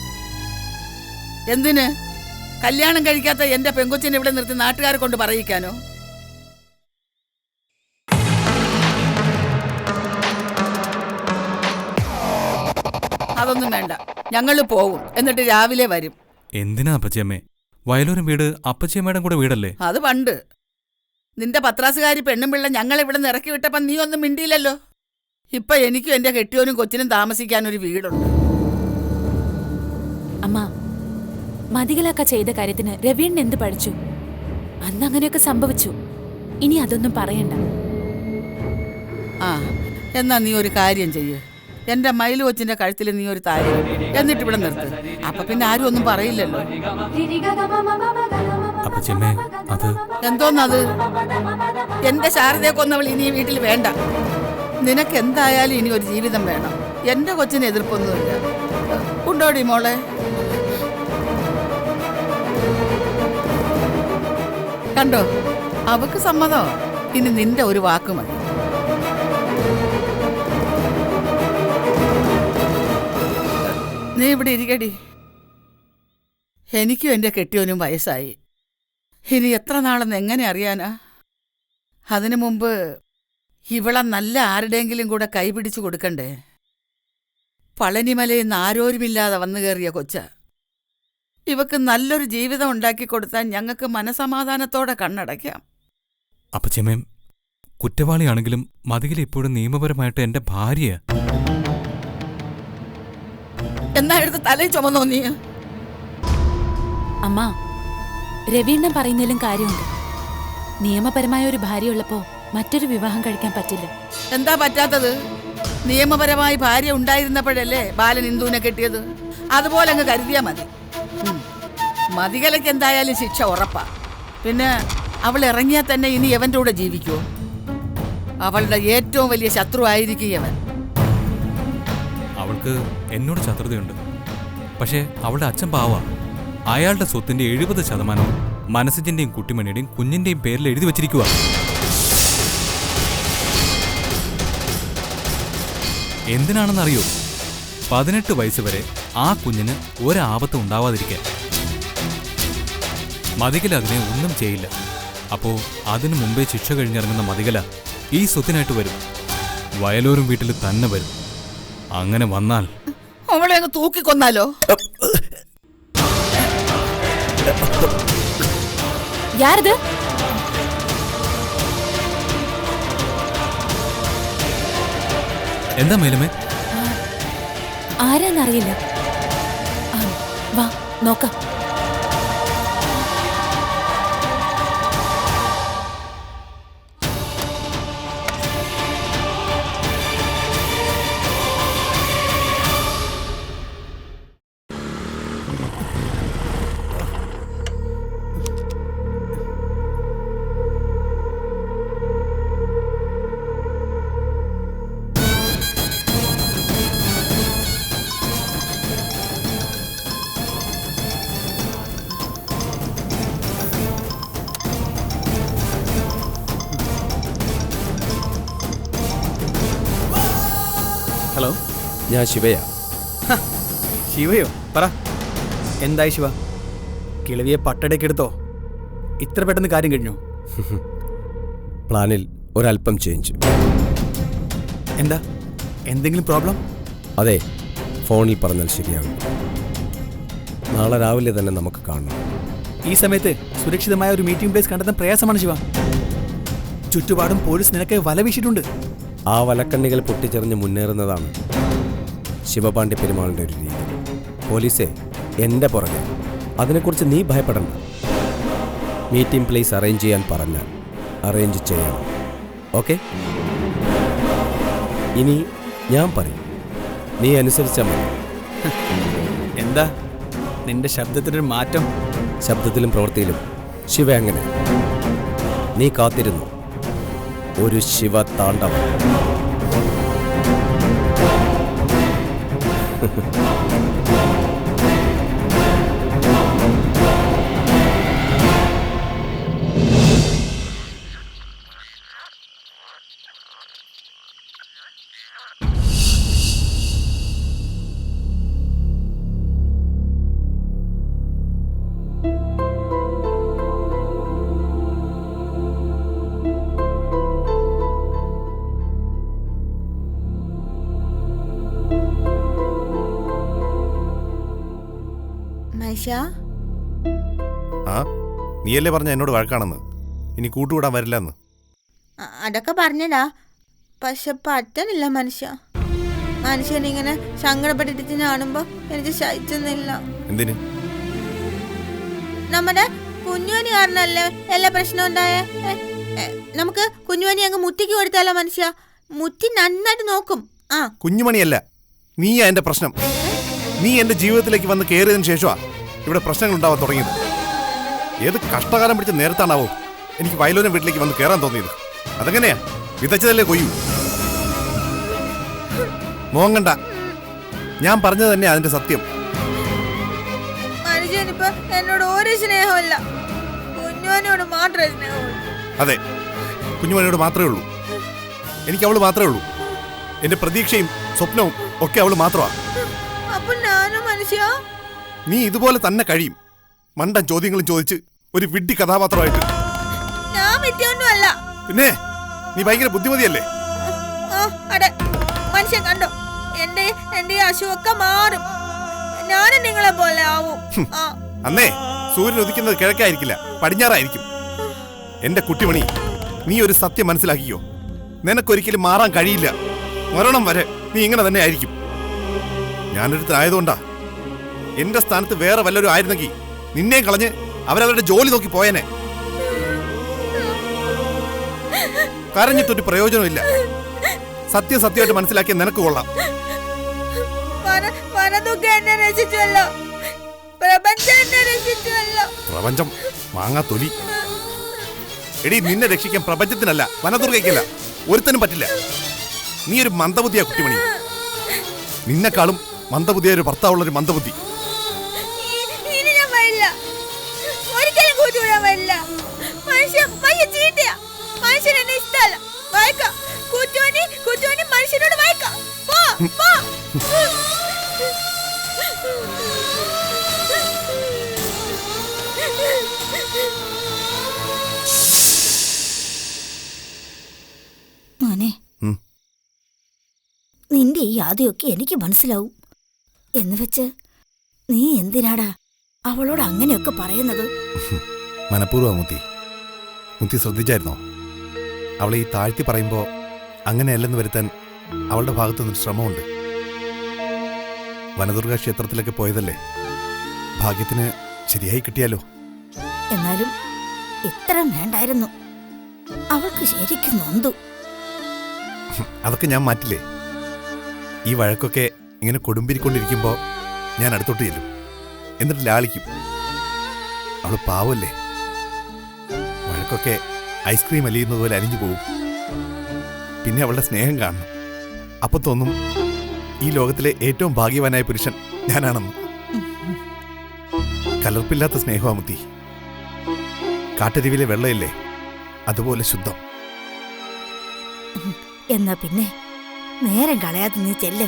എന്തിന്? കല്യാണം കഴിക്കാത്ത എന്റെ പെങ്കൊച്ചിനെ ഇവിടെ നിർത്തി നാട്ടുകാരെ കൊണ്ട് പറയിക്കാനോ? അതൊന്നും വേണ്ട, ഞങ്ങൾ പോവും, എന്നിട്ട് രാവിലെ വരും. എന്തിനാ അപ്പച്ചമ്മേ? വയലൂരും വീട് അപ്പച്ചമ്മയുടെ കൂടെ വീടല്ലേ? അത് പണ്ട്. നിന്റെ പത്രാസുകാരി പെണ്ണും പിള്ള ഞങ്ങൾ ഇവിടെ നിന്ന് ഇറക്കി വിട്ടപ്പം നീ ഒന്നും മിണ്ടിയില്ലല്ലോ. ഇപ്പൊ എനിക്കും എന്റെ കെട്ടിയോനും കൊച്ചിനും താമസിക്കാനൊരു വീടുണ്ട്. അമ്മ, മതികളൊക്ക ചെയ്ത കാര്യത്തിന് രവീണിന് എന്ത് പഠിച്ചു? അന്ന് അങ്ങനെയൊക്കെ സംഭവിച്ചു. ഇനി അതൊന്നും പറയണ്ട. ആ, എന്നാ നീ ഒരു കാര്യം ചെയ്യ്. എന്റെ മയില് കൊച്ചിന്റെ കഴുത്തിൽ നീ ഒരു താരി എന്നിട്ട് ഇവിടെ നിർത്ത്. അപ്പൊ പിന്നെ ആരും ഒന്നും പറയില്ലല്ലോ. അപ്പച്ചമ്മേ, അത് എന്തോന്നത്? എന്റെ ശാരദയെ കൊന്നവൾ ഇനി വീട്ടിൽ വേണ്ട. നിനക്ക് എന്തായാലും ഇനി ഒരു ജീവിതം വേണം. എന്റെ കൊച്ചിന് എതിർപ്പൊന്നുമില്ല. ഉണ്ടോടി മോളെ? കണ്ടോ, അവക്ക് സമ്മതോ? ഇനി നിന്റെ ഒരു വാക്ക് മതി. നീ ഇവിടെ ഇരിക്കടി. എനിക്കും എന്റെ കെട്ടിയോനും വയസ്സായി. ഇനി എത്ര നാളെന്ന് എങ്ങനെ അറിയാനാ? അതിനു മുമ്പ് ഇവളെ നല്ല ആരുടെയെങ്കിലും കൂടെ കൈപിടിച്ചു കൊടുക്കണ്ടേ? പളനിമലയിൽ നിന്ന് ആരോരുമില്ലാതെ വന്നു കയറിയ കൊച്ച. ഇവക്ക് നല്ലൊരു ജീവിതം ഉണ്ടാക്കി കൊടുത്താൽ ഞങ്ങൾക്ക് മനസമാധാനത്തോടെ കണ്ണടയ്ക്കാം. അപ്പച്ചമ്മേ, കുറ്റവാളിയാണെങ്കിലും മതിയിൽ ഇപ്പോഴും നിയമപരമായിട്ട് എന്റെ ഭാര്യ. എന്നാ എടുത്ത് തലയിൽ ചുമന്നോ നീ? അമ്മ, രവീണ്ണൻ പറയുന്നതിലും കാര്യമുണ്ട്. നിയമപരമായ ഒരു ഭാര്യയുള്ളപ്പോ മറ്റൊരു വിവാഹം കഴിക്കാൻ പറ്റില്ല. എന്താ പറ്റാത്തത്? നിയമപരമായി ഭാര്യ ഉണ്ടായിരുന്നപ്പോഴല്ലേ ബാലൻ ഇന്ദുവിനെ കെട്ടിയത്? അതുപോലെ അങ്ങ് കരുതിയാ മതി. മതികലയ്ക്ക് എന്തായാലും ശിക്ഷ ഉറപ്പാ. പിന്നെ അവൾ ഇറങ്ങിയാൽ തന്നെ ഇനി എവന്റെ കൂടെ ജീവിക്കുമോ? അവളുടെ ഏറ്റവും വലിയ ശത്രു ആയിരിക്കും അവൻ. അവൾക്ക് എന്നോട് ശത്രുതയുണ്ട്. പക്ഷേ അവളുടെ അച്ഛൻ പാവാ. അയാളുടെ സ്വത്തിന്റെ 70% മനസ്സിന്റെയും കുട്ടിമണിയുടെയും കുഞ്ഞിന്റെയും പേരിൽ എഴുതി വച്ചിരിക്കുക. എന്തിനാണെന്നറിയോ? 18 വയസ്സ് വരെ ആ കുഞ്ഞിന് ഒരാപത്തും ഉണ്ടാവാതിരിക്കാൻ. മതികല അതിനെ ഒന്നും ചെയ്യില്ല. അപ്പോ അതിനു മുമ്പേ ശിക്ഷ കഴിഞ്ഞിറങ്ങുന്ന മതികല ഈ സ്വത്തിനായിട്ട് വരും. വയലൂരും വീട്ടിൽ തന്നെ വരും. അങ്ങനെ വന്നാൽ അവളെ അങ്ങ് തൂക്കിക്കൊന്നാലോ? യാരത്? എന്താ മേലമേ? ആരാന്നറിയില്ല. വാ നോക്കാം. ഹലോ, ഞാൻ ശിവയാ. ശിവയോ? പറ, എന്തായി ശിവ? കിളവിയെ പട്ടടക്കെടുത്തോ? ഇത്ര പെട്ടെന്ന് കാര്യം കഴിഞ്ഞോ? പ്ലാനിൽ ഒരല്പം ചേഞ്ച്. എന്താ, എന്തെങ്കിലും പ്രോബ്ലം? അതെ, ഫോണിൽ പറഞ്ഞാൽ ശരിയാകും. നാളെ രാവിലെ തന്നെ നമുക്ക് കാണണം. ഈ സമയത്ത് സുരക്ഷിതമായ ഒരു മീറ്റിംഗ് പ്ലേസ് കണ്ടെത്താൻ പ്രയാസമാണ് ശിവ. ചുറ്റുപാടും പോലീസ് നിനക്ക് വല വീശിയിട്ടുണ്ട്. ആ വലക്കണ്ണികൾ പൊട്ടിച്ചെറിഞ്ഞ് മുന്നേറുന്നതാണ് ശിവപാണ്ഡ്യ പെരുമാളിൻ്റെ ഒരു രീതി. പോലീസേ എൻ്റെ പുറകെ. അതിനെക്കുറിച്ച് നീ ഭയപ്പെടണ്ട. മീറ്റിംഗ് പ്ലേസ് അറേഞ്ച് ചെയ്യാൻ പറഞ്ഞാൽ അറേഞ്ച് ചെയ്യണം. ഓക്കെ? ഇനി ഞാൻ പറയും, നീ അനുസരിച്ചാൽ മതി. എന്താ നിന്റെ ശബ്ദത്തിനൊരു മാറ്റം? ശബ്ദത്തിലും പ്രവൃത്തിയിലും ശിവ അങ്ങനെ. നീ കാത്തിരുന്നു ഒരു ശിവ താണ്ഡവം. മനുഷ്യ ആ നീയല്ലേ പറഞ്ഞ എന്നോട് വഴക്കാണെന്ന്, ഇനി കൂട്ടുകൂടാൻ വരില്ലെന്ന്. അതൊക്കെ പറഞ്ഞടാ, പക്ഷെ പറ്റണില്ല മനുഷ്യ. മനുഷ്യനിങ്ങനെ സങ്കടപ്പെട്ടിട്ട് കാണുമ്പോ എനിക്ക് സഹിച്ചൊന്നുമില്ല. എന്തിന്? നമ്മുടെ കുഞ്ഞുവനി കാരണല്ലേ എല്ലാ പ്രശ്നവും ഉണ്ടായേ. നമുക്ക് കുഞ്ഞുവനി അങ്ങ് മുത്തിക്ക് കൊടുത്താലോ മനുഷ്യ? മുത്തി നന്നായിട്ട് നോക്കും. ആ കുഞ്ഞുമണിയല്ല, നീയാ എന്റെ പ്രശ്നം. നീ എന്റെ ജീവിതത്തിലേക്ക് വന്ന് കയറിയതിനു ശേഷമാ ഇവിടെ പ്രശ്നങ്ങൾ ഉണ്ടാവാൻ തുടങ്ങിയത്. ഏത് കഷ്ടകാലം പിടിച്ച നേരത്താണാവോ എനിക്ക് വയലോരം വീട്ടിലേക്ക് വന്ന് കയറാൻ തോന്നിയത്. അതെങ്ങനെയാ? വിതച്ചതല്ലേ കൊയ്യൂ. മോങ്ങണ്ട, ഞാൻ പറഞ്ഞത് തന്നെ അതിന്റെ സത്യം. മനുഷ്യനിപ്പോ എന്നോട് ഒരു സ്നേഹമല്ല, കുഞ്ഞുവനിയോട് മാത്രമേ സ്നേഹമുള്ളൂ. അതെ, കുഞ്ഞുമണിയോട് മാത്രമേ ഉള്ളൂ. എനിക്ക് അവള് മാത്രമേ ഉള്ളൂ. എന്റെ പ്രതീക്ഷയും സ്വപ്നവും ഒക്കെ അവള് മാത്രമാണ്. അപ്പൊ ഞാനും മനുഷ്യ നീ ഇതുപോലെ തന്നെ കഴിയും, മണ്ടൻ ചോദ്യങ്ങളും ചോദിച്ച് ഒരു വിഡ്ഢി കഥാപാത്രമായിട്ട്. ഞാൻ വിദ്യൊന്നുമല്ല. പിന്നെ നീ ഭയങ്കര ബുദ്ധിമതിയല്ലേ? അതെ, മനുഷ്യൻ കണ്ടോ, എന്റെ അസുഖമൊക്കെ മാറും. ഞാനും നിങ്ങളെ പോലെ ആവും. അന്നേ സൂര്യൻ ഉദിക്കുന്നത് കിഴക്കായിരിക്കില്ല, പടിഞ്ഞാറായിരിക്കും. എന്റെ കുട്ടിമണി, നീ ഒരു സത്യം മനസ്സിലാക്കിയോ? നിനക്കൊരിക്കലും മാറാൻ കഴിയില്ല. മരണം വരെ നീ ഇങ്ങനെ തന്നെ ആയിരിക്കും. ഞാനൊരുത്തനായതുകൊണ്ടാ. എന്റെ സ്ഥാനത്ത് വേറെ വല്ലവരും ആയിരുന്നെങ്കിൽ നിന്നെ കളഞ്ഞ് അവരവരുടെ ജോലി നോക്കി പോയനെ. കരഞ്ഞിട്ടൊരു പ്രയോജനമില്ല. സത്യമായിട്ട് മനസ്സിലാക്കിയ നിനക്ക് കൊള്ളാം. പ്രപഞ്ചം മാങ്ങാ തൊലി. എടി, നിന്നെ രക്ഷിക്കാൻ പ്രപഞ്ചത്തിനല്ല, വനദുർഗയ്ക്കല്ല, ഒരുത്തനും പറ്റില്ല. നീ ഒരു മന്ദബുദ്ധിയാ കുട്ടിമണി. നിന്നെക്കാളും മന്ദബുദ്ധിയായ ഒരു ഭർത്താവുള്ളൊരു മന്ദബുദ്ധി. മോനെ, നിന്റെ ഈ ആദ്യമൊക്കെ എനിക്ക് മനസ്സിലാവും. എന്ന് വെച്ച് നീ എന്തിനാടാ അവളോട് അങ്ങനെയൊക്കെ പറയുന്നത്? മനഃപൂർവ്വം മുത്തി ശ്രദ്ധിച്ചായിരുന്നോ? അവളെ ഈ താഴ്ത്തി പറയുമ്പോ അങ്ങനെയല്ലെന്ന് വരുത്താൻ അവളുടെ ഭാഗത്തു നിന്നൊരു ശ്രമമുണ്ട്. വനദുർഗ ക്ഷേത്രത്തിലൊക്കെ പോയതല്ലേ, ഭാഗ്യത്തിന് ശരിയായി കിട്ടിയാലോ. എന്നാലും ഇത്ര വേണ്ടായിരുന്നു. അവൾക്ക് ശരിക്കും നൊന്തു. അതൊക്കെ ഞാൻ മാറ്റില്ലേ. ഈ വഴക്കൊക്കെ ഇങ്ങനെ കൊടുമ്പിരിക്കൊണ്ടിരിക്കുമ്പോ ഞാൻ അടുത്തോട്ട് ചെല്ലും, എന്നിട്ട് ലാളിക്കും. അവള് പാവല്ലേ. വഴക്കൊക്കെ ഐസ്ക്രീം അലിയുന്നത് പോലെ അലിഞ്ഞു പോകും. പിന്നെ അവളുടെ സ്നേഹം കാണണം. അപ്പൊ തോന്നും ഈ ലോകത്തിലെ ഏറ്റവും ഭാഗ്യവാനായ പുരുഷൻ ഞാനാണെന്ന്. കലർപ്പില്ലാത്ത സ്നേഹമാമുത്തി. കാട്ടരുവിലെ വെള്ളമില്ലേ, അതുപോലെ ശുദ്ധം. എന്നാ പിന്നെ നേരം കളയാതെ നീ ചെല്ല്.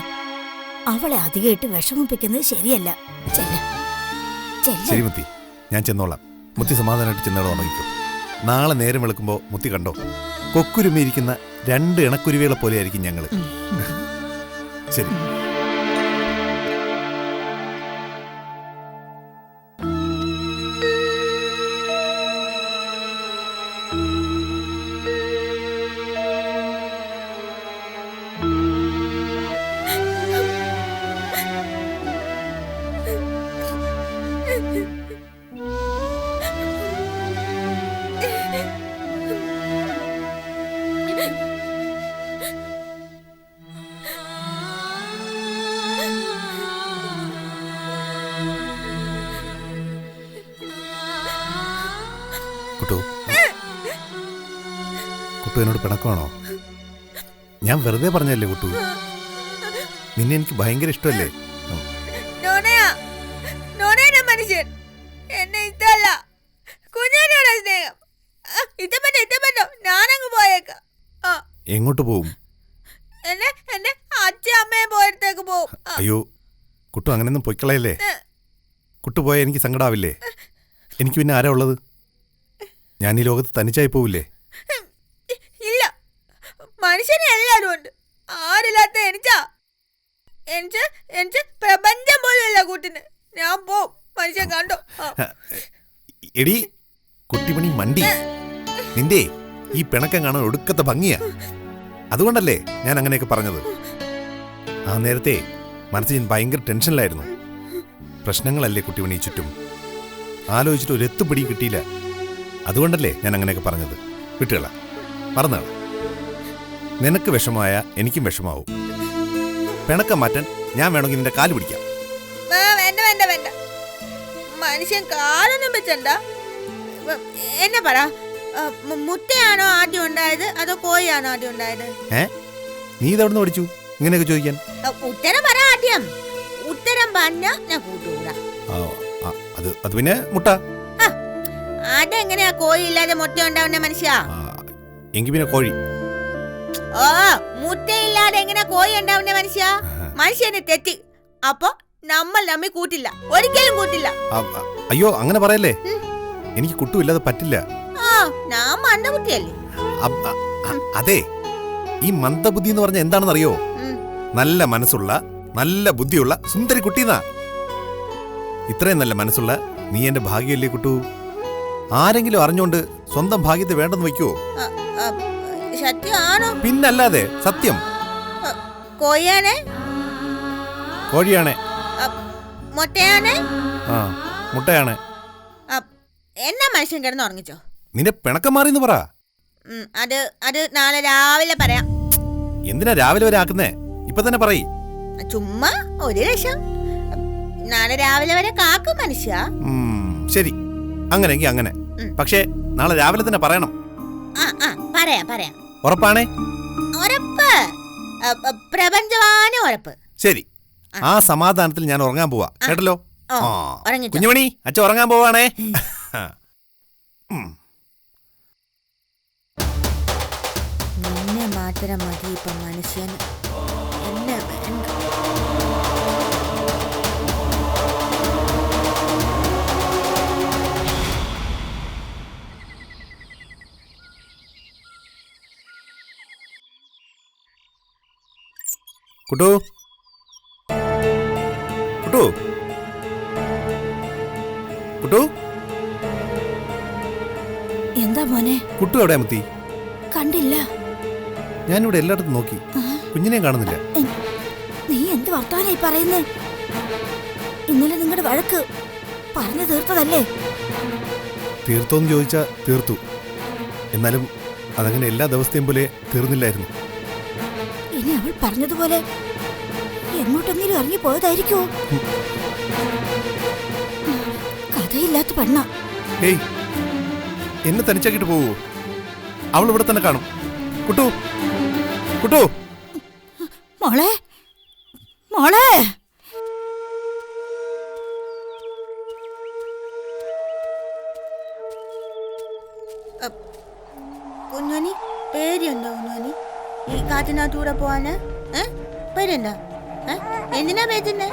അവളെ അധികമായിട്ട് വിഷമിപ്പിക്കുന്നത് ശരിയല്ല. ശരി മുത്തി, ഞാൻ ചെന്നോളാം. മുത്തി സമാധാനമായിട്ട് ചെന്നോളാം. തുടങ്ങിക്കോ. നാളെ നേരം വെളുക്കുമ്പോ മുത്തി കണ്ടോ, കൊക്കുരുമിയിരിക്കുന്ന 2 ഇണക്കുരുവികളെ പോലെ ആയിരിക്കും ഞങ്ങള്. ശരി. കുട്ടു എന്നോട് പിണക്കമാണോ? ഞാൻ വെറുതെ പറഞ്ഞല്ലേ കുട്ടു. നിന്നെ എനിക്ക് ഭയങ്കര ഇഷ്ടമല്ലേ? മനുഷ്യൻ എന്നെ ഇഷ്ടമല്ല, കുഞ്ഞിനോട് സ്നേഹം. ഞാനങ്ങ് പോയേക്കാം. എങ്ങോട്ട് പോവും? എന്നെ അച്ഛൻ അമ്മയും പോയടുത്തേക്ക് പോവും. അയ്യോ കുട്ടു, അങ്ങനെയൊന്നും പൊയ്ക്കളയല്ലേ. കുട്ടു പോയാൽ എനിക്ക് സങ്കടാവില്ലേ? എനിക്ക് പിന്നെ ആരാ ഉള്ളത്? ഞാൻ ഈ ലോകത്ത് തനിച്ചായി പോവില്ലേ? ഇല്ല, മനുഷ്യനെ എല്ലാരും ഉണ്ട്. ആരില്ലാത്ത എനിക്ക് പ്രപഞ്ചം പോലെയല്ല കൂട്ടിന്. ഞാൻ പോവും. മനുഷ്യൻ എടി കുട്ടിമണി മണ്ടി, നിന്റെ ഈ പിണക്കം കാണാൻ ഒടുക്കത്തെ ഭംഗിയാ. അതുകൊണ്ടല്ലേ ഞാൻ അങ്ങനെയൊക്കെ പറഞ്ഞത്. ആ നേരത്തെ മനസ്സിൽ ഞാൻ ഭയങ്കര ടെൻഷനിലായിരുന്നു. പ്രശ്നങ്ങളല്ലേ കുട്ടിമണി ചുറ്റും. ആലോചിച്ചിട്ട് ഒരു എത്തുപിടി കിട്ടിയില്ല. അതുകൊണ്ടല്ലേ ഞാൻ അങ്ങനെയൊക്കെ പറഞ്ഞത്. വിട്ടുകള, മറന്നുകള. നിനക്ക് വിഷമമായ എനിക്കും വിഷമാവും. പിണക്കം മാറ്റാൻ ഞാൻ വേണമെങ്കിൽ നിന്റെ കാല് പിടിക്കാം. വേണ്ട വേണ്ട വേണ്ട, മനുഷ്യൻ കാലൊന്നും വെച്ചണ്ട. എന്നെ പറ, മുട്ടയാണോ ആദ്യം ഉണ്ടായത് അതോ കോഴിയാണോ ആദ്യം ഉണ്ടായത്? നീ ഇതെവിടുന്ന് പഠിച്ചു ഇങ്ങനെയൊക്കെ ചോദിക്കാൻ? ഉത്തരം പറ ആദ്യം. ഉത്തരം പറഞ്ഞ ഞാൻ കൂട്ടുകൂടാ. അത് പിന്നെ മുട്ട. അതെങ്ങനെയാ കോഴി ഇല്ലാതെ മുട്ട ഉണ്ടാവുന്ന മനുഷ്യ? എങ്കിൽ പിന്നെ കോഴി. ഓ, മുട്ടയില്ലാതെ എങ്ങനെ കോഴി ഉണ്ടാവുന്ന മനുഷ്യ? മനുഷ്യനെ തെറ്റി. അപ്പൊ നമ്മൾ നമ്മി കൂട്ടില്ല, ഒരിക്കലും കൂട്ടില്ല. അയ്യോ അങ്ങനെ പറയല്ലേ, എനിക്ക് കുട്ടുമില്ലാതെ പറ്റില്ല. ഞാൻ മന്ദബുദ്ധിയല്ലേ? അതെ, ഈ മന്ദബുദ്ധി എന്ന് പറഞ്ഞ എന്താണെന്ന് അറിയോ? നല്ല മനസ്സുള്ള നല്ല ബുദ്ധിയുള്ള സുന്ദരി കുട്ടീന്നാ. ഇത്രയും നല്ല മനസ്സുള്ള നീ എന്റെ ഭാഗ്യമല്ലേ കുട്ടു. ആരെങ്കിലും അറിഞ്ഞോണ്ട് സ്വന്തം ഭാഗ്യത്തെ വേണ്ടെന്ന് വെക്കുവോ? സത്യമാണോ? പിന്നല്ലാതെ സത്യം. കോഴിയാണേ? കോഴിയാണേ. മുട്ടയാണേ? മുട്ടയാണേ. എന്നാ മനുഷ്യൻ കിടന്ന് ഉറങ്ങിച്ചോ? നിന്റെ പിണക്കം മാറിന്ന് പറ. അത് നാളെ രാവിലെ പറയാം. എന്തിനാ രാവിലെ വരെ ആക്കുന്നേ? ഇപ്പൊ തന്നെ പറയ്. ചുമ്മാ ഒരു ലക്ഷം. നാളെ രാവിലെ വരെ കാക്കും മനുഷ്യ. ശരി, അങ്ങനെയെങ്കിൽ അങ്ങനെ. പക്ഷേ നാളെ രാവിലെ തന്നെ പറയണം. പറയാം പറയാം. ഉറപ്പാണേ? ഉറപ്പ്, പ്രപഞ്ചവാന ഉറപ്പ്. ശരി, ആ സമാധാനത്തിൽ ഞാൻ ഉറങ്ങാൻ പോവാ. കേട്ടല്ലോ? ഉറങ്ങിച്ചോ. കുഞ്ഞുമണി, അച്ഛൻ ഉറങ്ങാൻ പോവാണേ. നിന്നെ മാത്രം മതി ഇപ്പൊ മനുഷ്യന്. എന്നെ വേണ്ട. കുട്ടു, കുട്ടു, കുട്ടു. എന്താ മോനെ? കുട്ടു എവിടെയാ മുത്തി? കണ്ടില്ല. ഞാനിവിടെ എല്ലായിടത്തും നോക്കി, കുഞ്ഞിനെയും കാണുന്നില്ല. നീ എന്ത് വർത്തമാനായി പറയുന്നേ? ഇന്നലെ നിങ്ങളുടെ വഴക്ക് പറഞ്ഞു തീർത്തതല്ലേ? തീർത്തോന്ന് ചോദിച്ചാ തീർത്തു. എന്നാലും അതങ്ങനെ എല്ലാ ദിവസത്തെയും പോലെ തീർന്നില്ലായിരുന്നു. ഇനി അവൾ പറഞ്ഞതുപോലെ എങ്ങോട്ടെങ്കിലും ഇറങ്ങി പോയതായിരിക്കോ? കഥയില്ലാത്ത പെണ്ണ. ഏയ്, എന്നെ തനിച്ചാക്കിട്ട് പോവോ? അവൾ ഇവിടെ തന്നെ കാണും. കുട്ടു, കുട്ടു. മോളെ, മോളെ. കുഞ്ഞോനി പേടിയുണ്ടോ? കുഞ്ഞോനി ഈ കാട്ടിനകത്തൂടെ പോവാന് പേടിയുണ്ടോ? എന്തിനാ പേടിച്ചേ?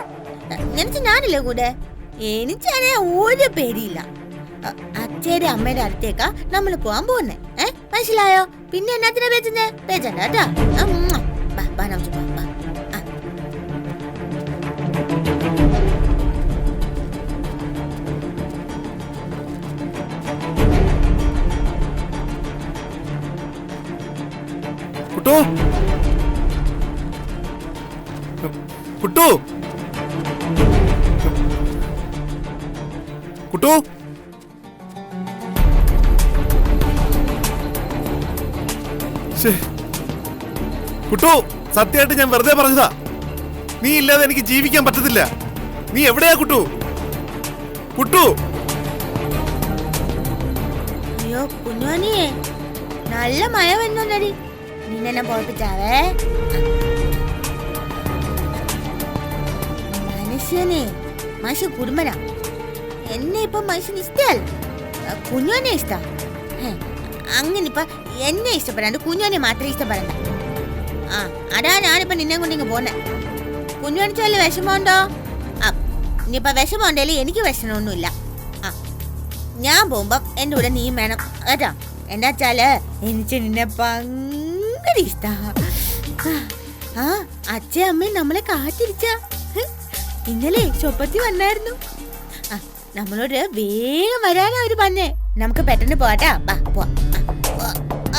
നിനക്ക് ഞാനില്ലേ കൂടെ? എനിക്കനെ ഒരു പേടിയില്ല. അച്ഛയുടെ അമ്മയുടെ അടുത്തേക്കാ നമ്മൾ പോവാൻ പോകുന്നേ. മനസ്സിലായോ? പിന്നെ എന്നാത്തിനാ പേടിച്ചേ? പേടിച്ചണ്ട കേട്ടോ. കുട്ടു, കുട്ടു, കുട്ടു. കുട്ടു, സത്യമായിട്ട് ഞാൻ വെറുതെ പറഞ്ഞതാ. നീ ഇല്ലാതെ എനിക്ക് ജീവിക്കാൻ പറ്റത്തില്ല. നീ എവിടെയാ കുട്ടു? കുട്ടു. അയ്യോ കുഞ്ഞോനിയെ, നല്ല മഴ വന്നോണ്ടടി. നിന്നെ പോയിപ്പിച്ചാവേ. മനുഷ്യനെ മനുഷ്യ കുടുംബനാ. എന്നെ ഇപ്പൊ മനുഷ്യന് ഇഷ്ടല്ല, കുഞ്ഞോനെ ഇഷ്ട. അങ്ങനെ ഇപ്പൊ എന്നെ ഇഷ്ടപ്പെടാണ്ട് കുഞ്ഞോനെ മാത്രം ഇഷ്ടപ്പെടണ്ട. അതാ ഞാനിപ്പോ നിന്നെ കൊണ്ടിങ്ങ് പോന്നെ. കുഞ്ഞോനിച്ച് വല്ല വിഷമമുണ്ടോ? ഇനിയിപ്പൊ വിഷമമുണ്ടേലും എനിക്ക് വിഷമമൊന്നുമില്ല. ഞാൻ പോകുമ്പോ എന്റെ കൂടെ നീയും വേണം കേട്ടോ. എന്താ വെച്ചാല് എനിക്ക് നിന്നെ ഭയങ്കര ഇഷ്ട. അച്ഛൻ അമ്മയും നമ്മളെ കാത്തിരിച്ച. ഇന്നലെ സ്വപ്പത്തി വന്നായിരുന്നു. നമ്മളോട് വേഗം വരാനാ അവര് പറഞ്ഞേ. നമുക്ക് പെട്ടെന്ന് പോട്ടാ.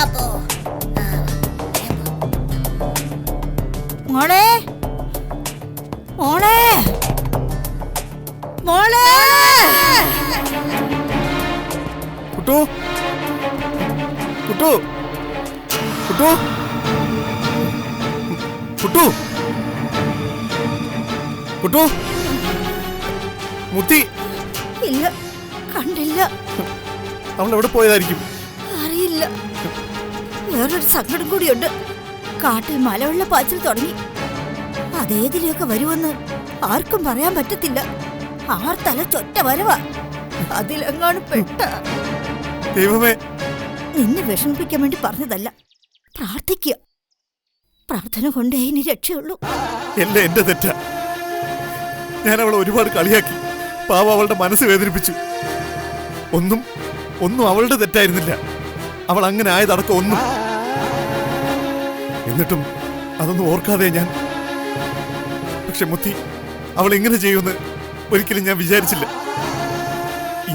അപ്പോ മോളെ മോളെ മോളെ കുട്ടു കുട്ടു കുട്ടു കുട്ടു കുട്ടു മുത്തി. ഇല്ല, കണ്ടില്ല. അവൾ എവിടെ പോയതായിരിക്കും? അറിയില്ല. വേറൊരു സങ്കടം കൂടിയുണ്ട്. കാട്ടിൽ മലവെള്ള പാച്ചിൽ തുടങ്ങി. അതേതിലൊക്കെ വരുമെന്ന് ആർക്കും പറയാൻ പറ്റത്തില്ല. ആർത്തല ചൊറ്റ വരവാ. അതിലെങ്ങാണ് പെട്ട. ദൈവമേ, നിന്നെ വിഷമിപ്പിക്കാൻ വേണ്ടി പറഞ്ഞതല്ല. പ്രാർത്ഥിക്കുക. പ്രാർത്ഥന കൊണ്ടേ ഇനി രക്ഷയുള്ളൂ. എല്ലാം എന്റെ തെറ്റാ. ഞാൻ അവളെ ഒരുപാട് കളിയാക്കി. പാവ അവളുടെ മനസ്സ് വേദനിപ്പിച്ചു. ഒന്നും അവളുടെ തെറ്റായിരുന്നില്ല. അവൾ അങ്ങനെ ആയതടക്കം ഒന്നും. എന്നിട്ടും അതൊന്നും ഓർക്കാതെ ഞാൻ. പക്ഷെ മുത്തി, അവൾ ഇങ്ങനെ ചെയ്യുമെന്ന് ഒരിക്കലും ഞാൻ വിചാരിച്ചില്ല.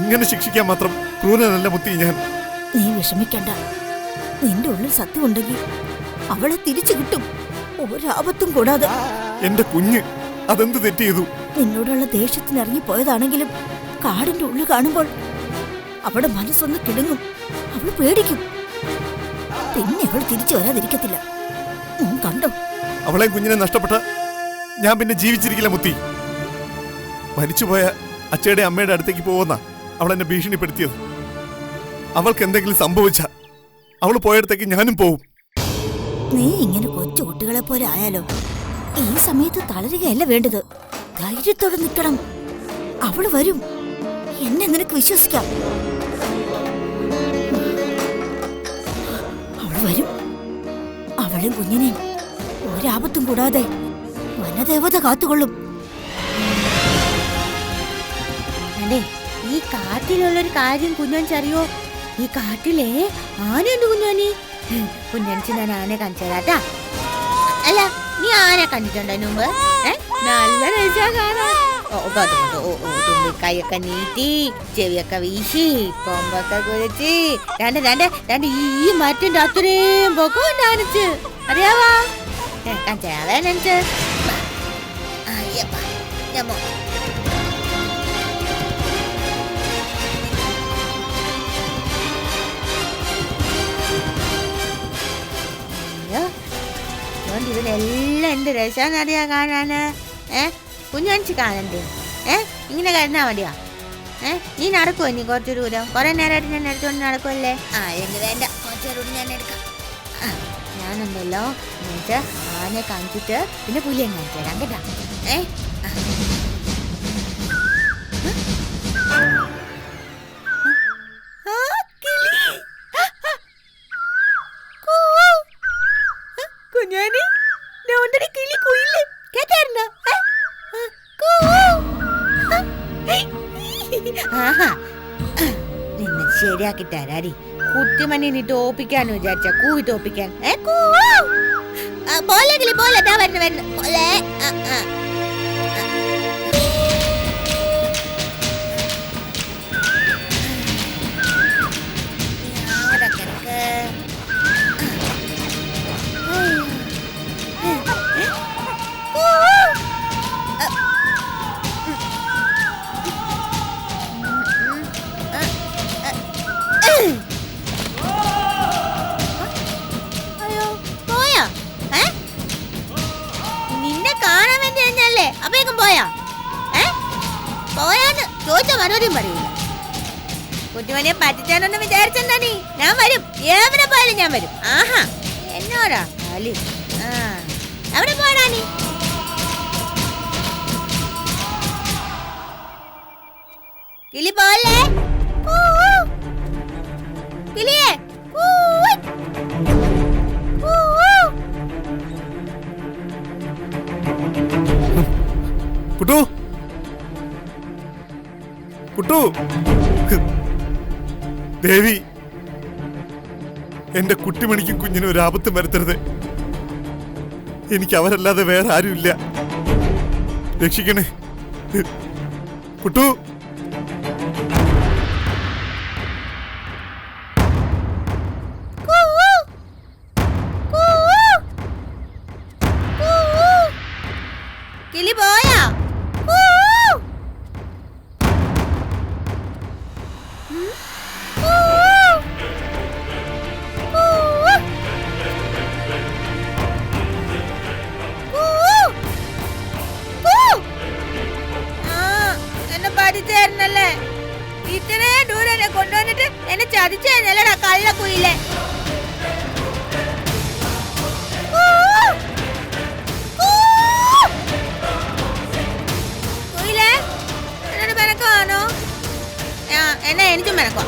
ഇങ്ങനെ ശിക്ഷിക്കാൻ മാത്രം ക്രൂരനല്ല മുത്തി ഞാൻ. നീ വിഷമിക്കണ്ട. നിന്റെ ഉള്ളിൽ സത്യമുണ്ടെങ്കിൽ അവളെ തിരിച്ചു കിട്ടും, ഒരാപത്തും കൂടാതെ. എന്റെ കുഞ്ഞ് അതെന്ത് തെറ്റ് ചെയ്തു? നിന്നോടുള്ള ദേഷ്യത്തിന് ഇറങ്ങിപ്പോയതാണെങ്കിലും കാടിന്റെ ഉള്ളിൽ കാണുമ്പോൾ അവളുടെ മനസ്സൊന്ന് കിടങ്ങും. അവൾ പേടിക്കും. പിന്നെ അവൾ തിരിച്ചു വരാതിരിക്കത്തില്ല. മോൻ കണ്ടോ? അവളെ കുഞ്ഞിനെ നഷ്ടപ്പെട്ട ഞാൻ പിന്നെ ജീവിച്ചിരിക്കില്ല മുത്തി. മരിച്ചുപോയ അച്ഛയുടെ അമ്മയുടെ അടുത്തേക്ക് പോകുന്ന അവൾ എന്നെ ഭീഷണിപ്പെടുത്തിയത്. അവൾക്ക് എന്തെങ്കിലും സംഭവിച്ച അവൾ പോയടത്തേക്ക് ഞാനും പോവും. നീ ഇങ്ങനെ കൊച്ചു കുട്ടികളെ പോലെ ആയാലോ? ഈ സമയത്ത് തളരുകയല്ല വേണ്ടത്. ധൈര്യത്തോടെ നിൽക്കണം. അവള് വരും. എന്നെ നിനക്ക് വിശ്വസിക്കാം. അവള് വരും. അവളും കുഞ്ഞിനെയും ഒരാപത്തും കൂടാതെ വനദേവത കാത്തുകൊള്ളും. ഈ കാട്ടിലുള്ളൊരു കാര്യം കുഞ്ഞാനിച്ചറിയോ? ഈ കാട്ടിലെ ആനയുണ്ട് കുഞ്ഞാനി. കുഞ്ഞാനിച്ച് ഞാൻ ആനയെ കാണിച്ചു തരാട്ടാ. അല്ല, നീ ആന കണ്ടിട്ടുണ്ടോ മുമ്പ്? നല്ല രസാ കാണാൻ. തുമ്പിക്കൈയൊക്കെ നീട്ടി, ചെവിയൊക്കെ വീശി, കൊമ്പൊക്കെ കുരച്ച്, രണ്ട് ഈ മറ്റിന്റെ അത്രയും പൊക്കം കാണിച്ച്. അറിയാവാ? കാണിച്ചാവേ നനച്ച്. ഇതിനെല്ലാം എന്ത് രസാന്നറിയാ കാണാന്. കുഞ്ഞാണിച്ച് കാണണ്ടേ? ഇങ്ങനെ കരുന്നാ മതിയാ? നീ നടക്കുവോ? നീ കുറച്ചു ദൂരം? കുറെ നേരമായിട്ട് ഞാൻ എടുത്തോണ്ട് നടക്കുമല്ലേ? എങ്കിൽ വേണ്ട, കുറച്ചൂടെ ഞാൻ എടുക്കാം. ഞാനുണ്ടല്ലോ എന്നിട്ട് ആനയെ കാണിച്ചിട്ട് പിന്നെ പുലിയെ കാണിച്ചു തരാം കേട്ടാ. കുഞ്ഞാനി, കിളി കുയില് കേട്ടായിരുന്നോ? നിന്നെ ശരിയാക്കി തരാടി. കുട്ടിമണി നീ തോപ്പിക്കാന്ന് വിചാരിച്ച കൂവി തോപ്പിക്കാൻ. പോലെ കിളി പോലെ വരുന്നു പോലെ. നിന്നെ കാണാൻ വേണ്ടി തന്നെയല്ലേ? അപ്പേക്കും പോയാ? പോയാന്ന് ചോദിച്ച മറുപടിയും പറയൂല. കുട്ടിമണിയെ പറ്റിച്ചാനൊന്നും വിചാരിച്ചെന്താ നീ? ഞാൻ വരും. എവിടെ പോയാലും ഞാൻ വരും. ആഹാ, എന്നോടാ കളി. എവിടെ പോയടാ നീ? കിളി പോലെ കിളിയേ. കുട്ടു കുട്ടു ദേവി, എന്റെ കുട്ടിമണിക്കും കുഞ്ഞിനും ഒരു ആപത്തും വരുത്തരുത്. എനിക്ക് അവരല്ലാതെ വേറെ ആരുമില്ല. രക്ഷിക്കണേ കുട്ടു. ചതിച്ചായിരുന്നല്ലേ? ഇത്രയും ദൂരം എന്നെ കൊണ്ടുവന്നിട്ട് എന്നെ ചതിച്ചായിരുന്നല്ലടാ കള്ളക്കുയിലെ. കുയിലേ എന്നോട് മെനക്കാണോ? എന്നാ എനിക്കും മെനക്കോ.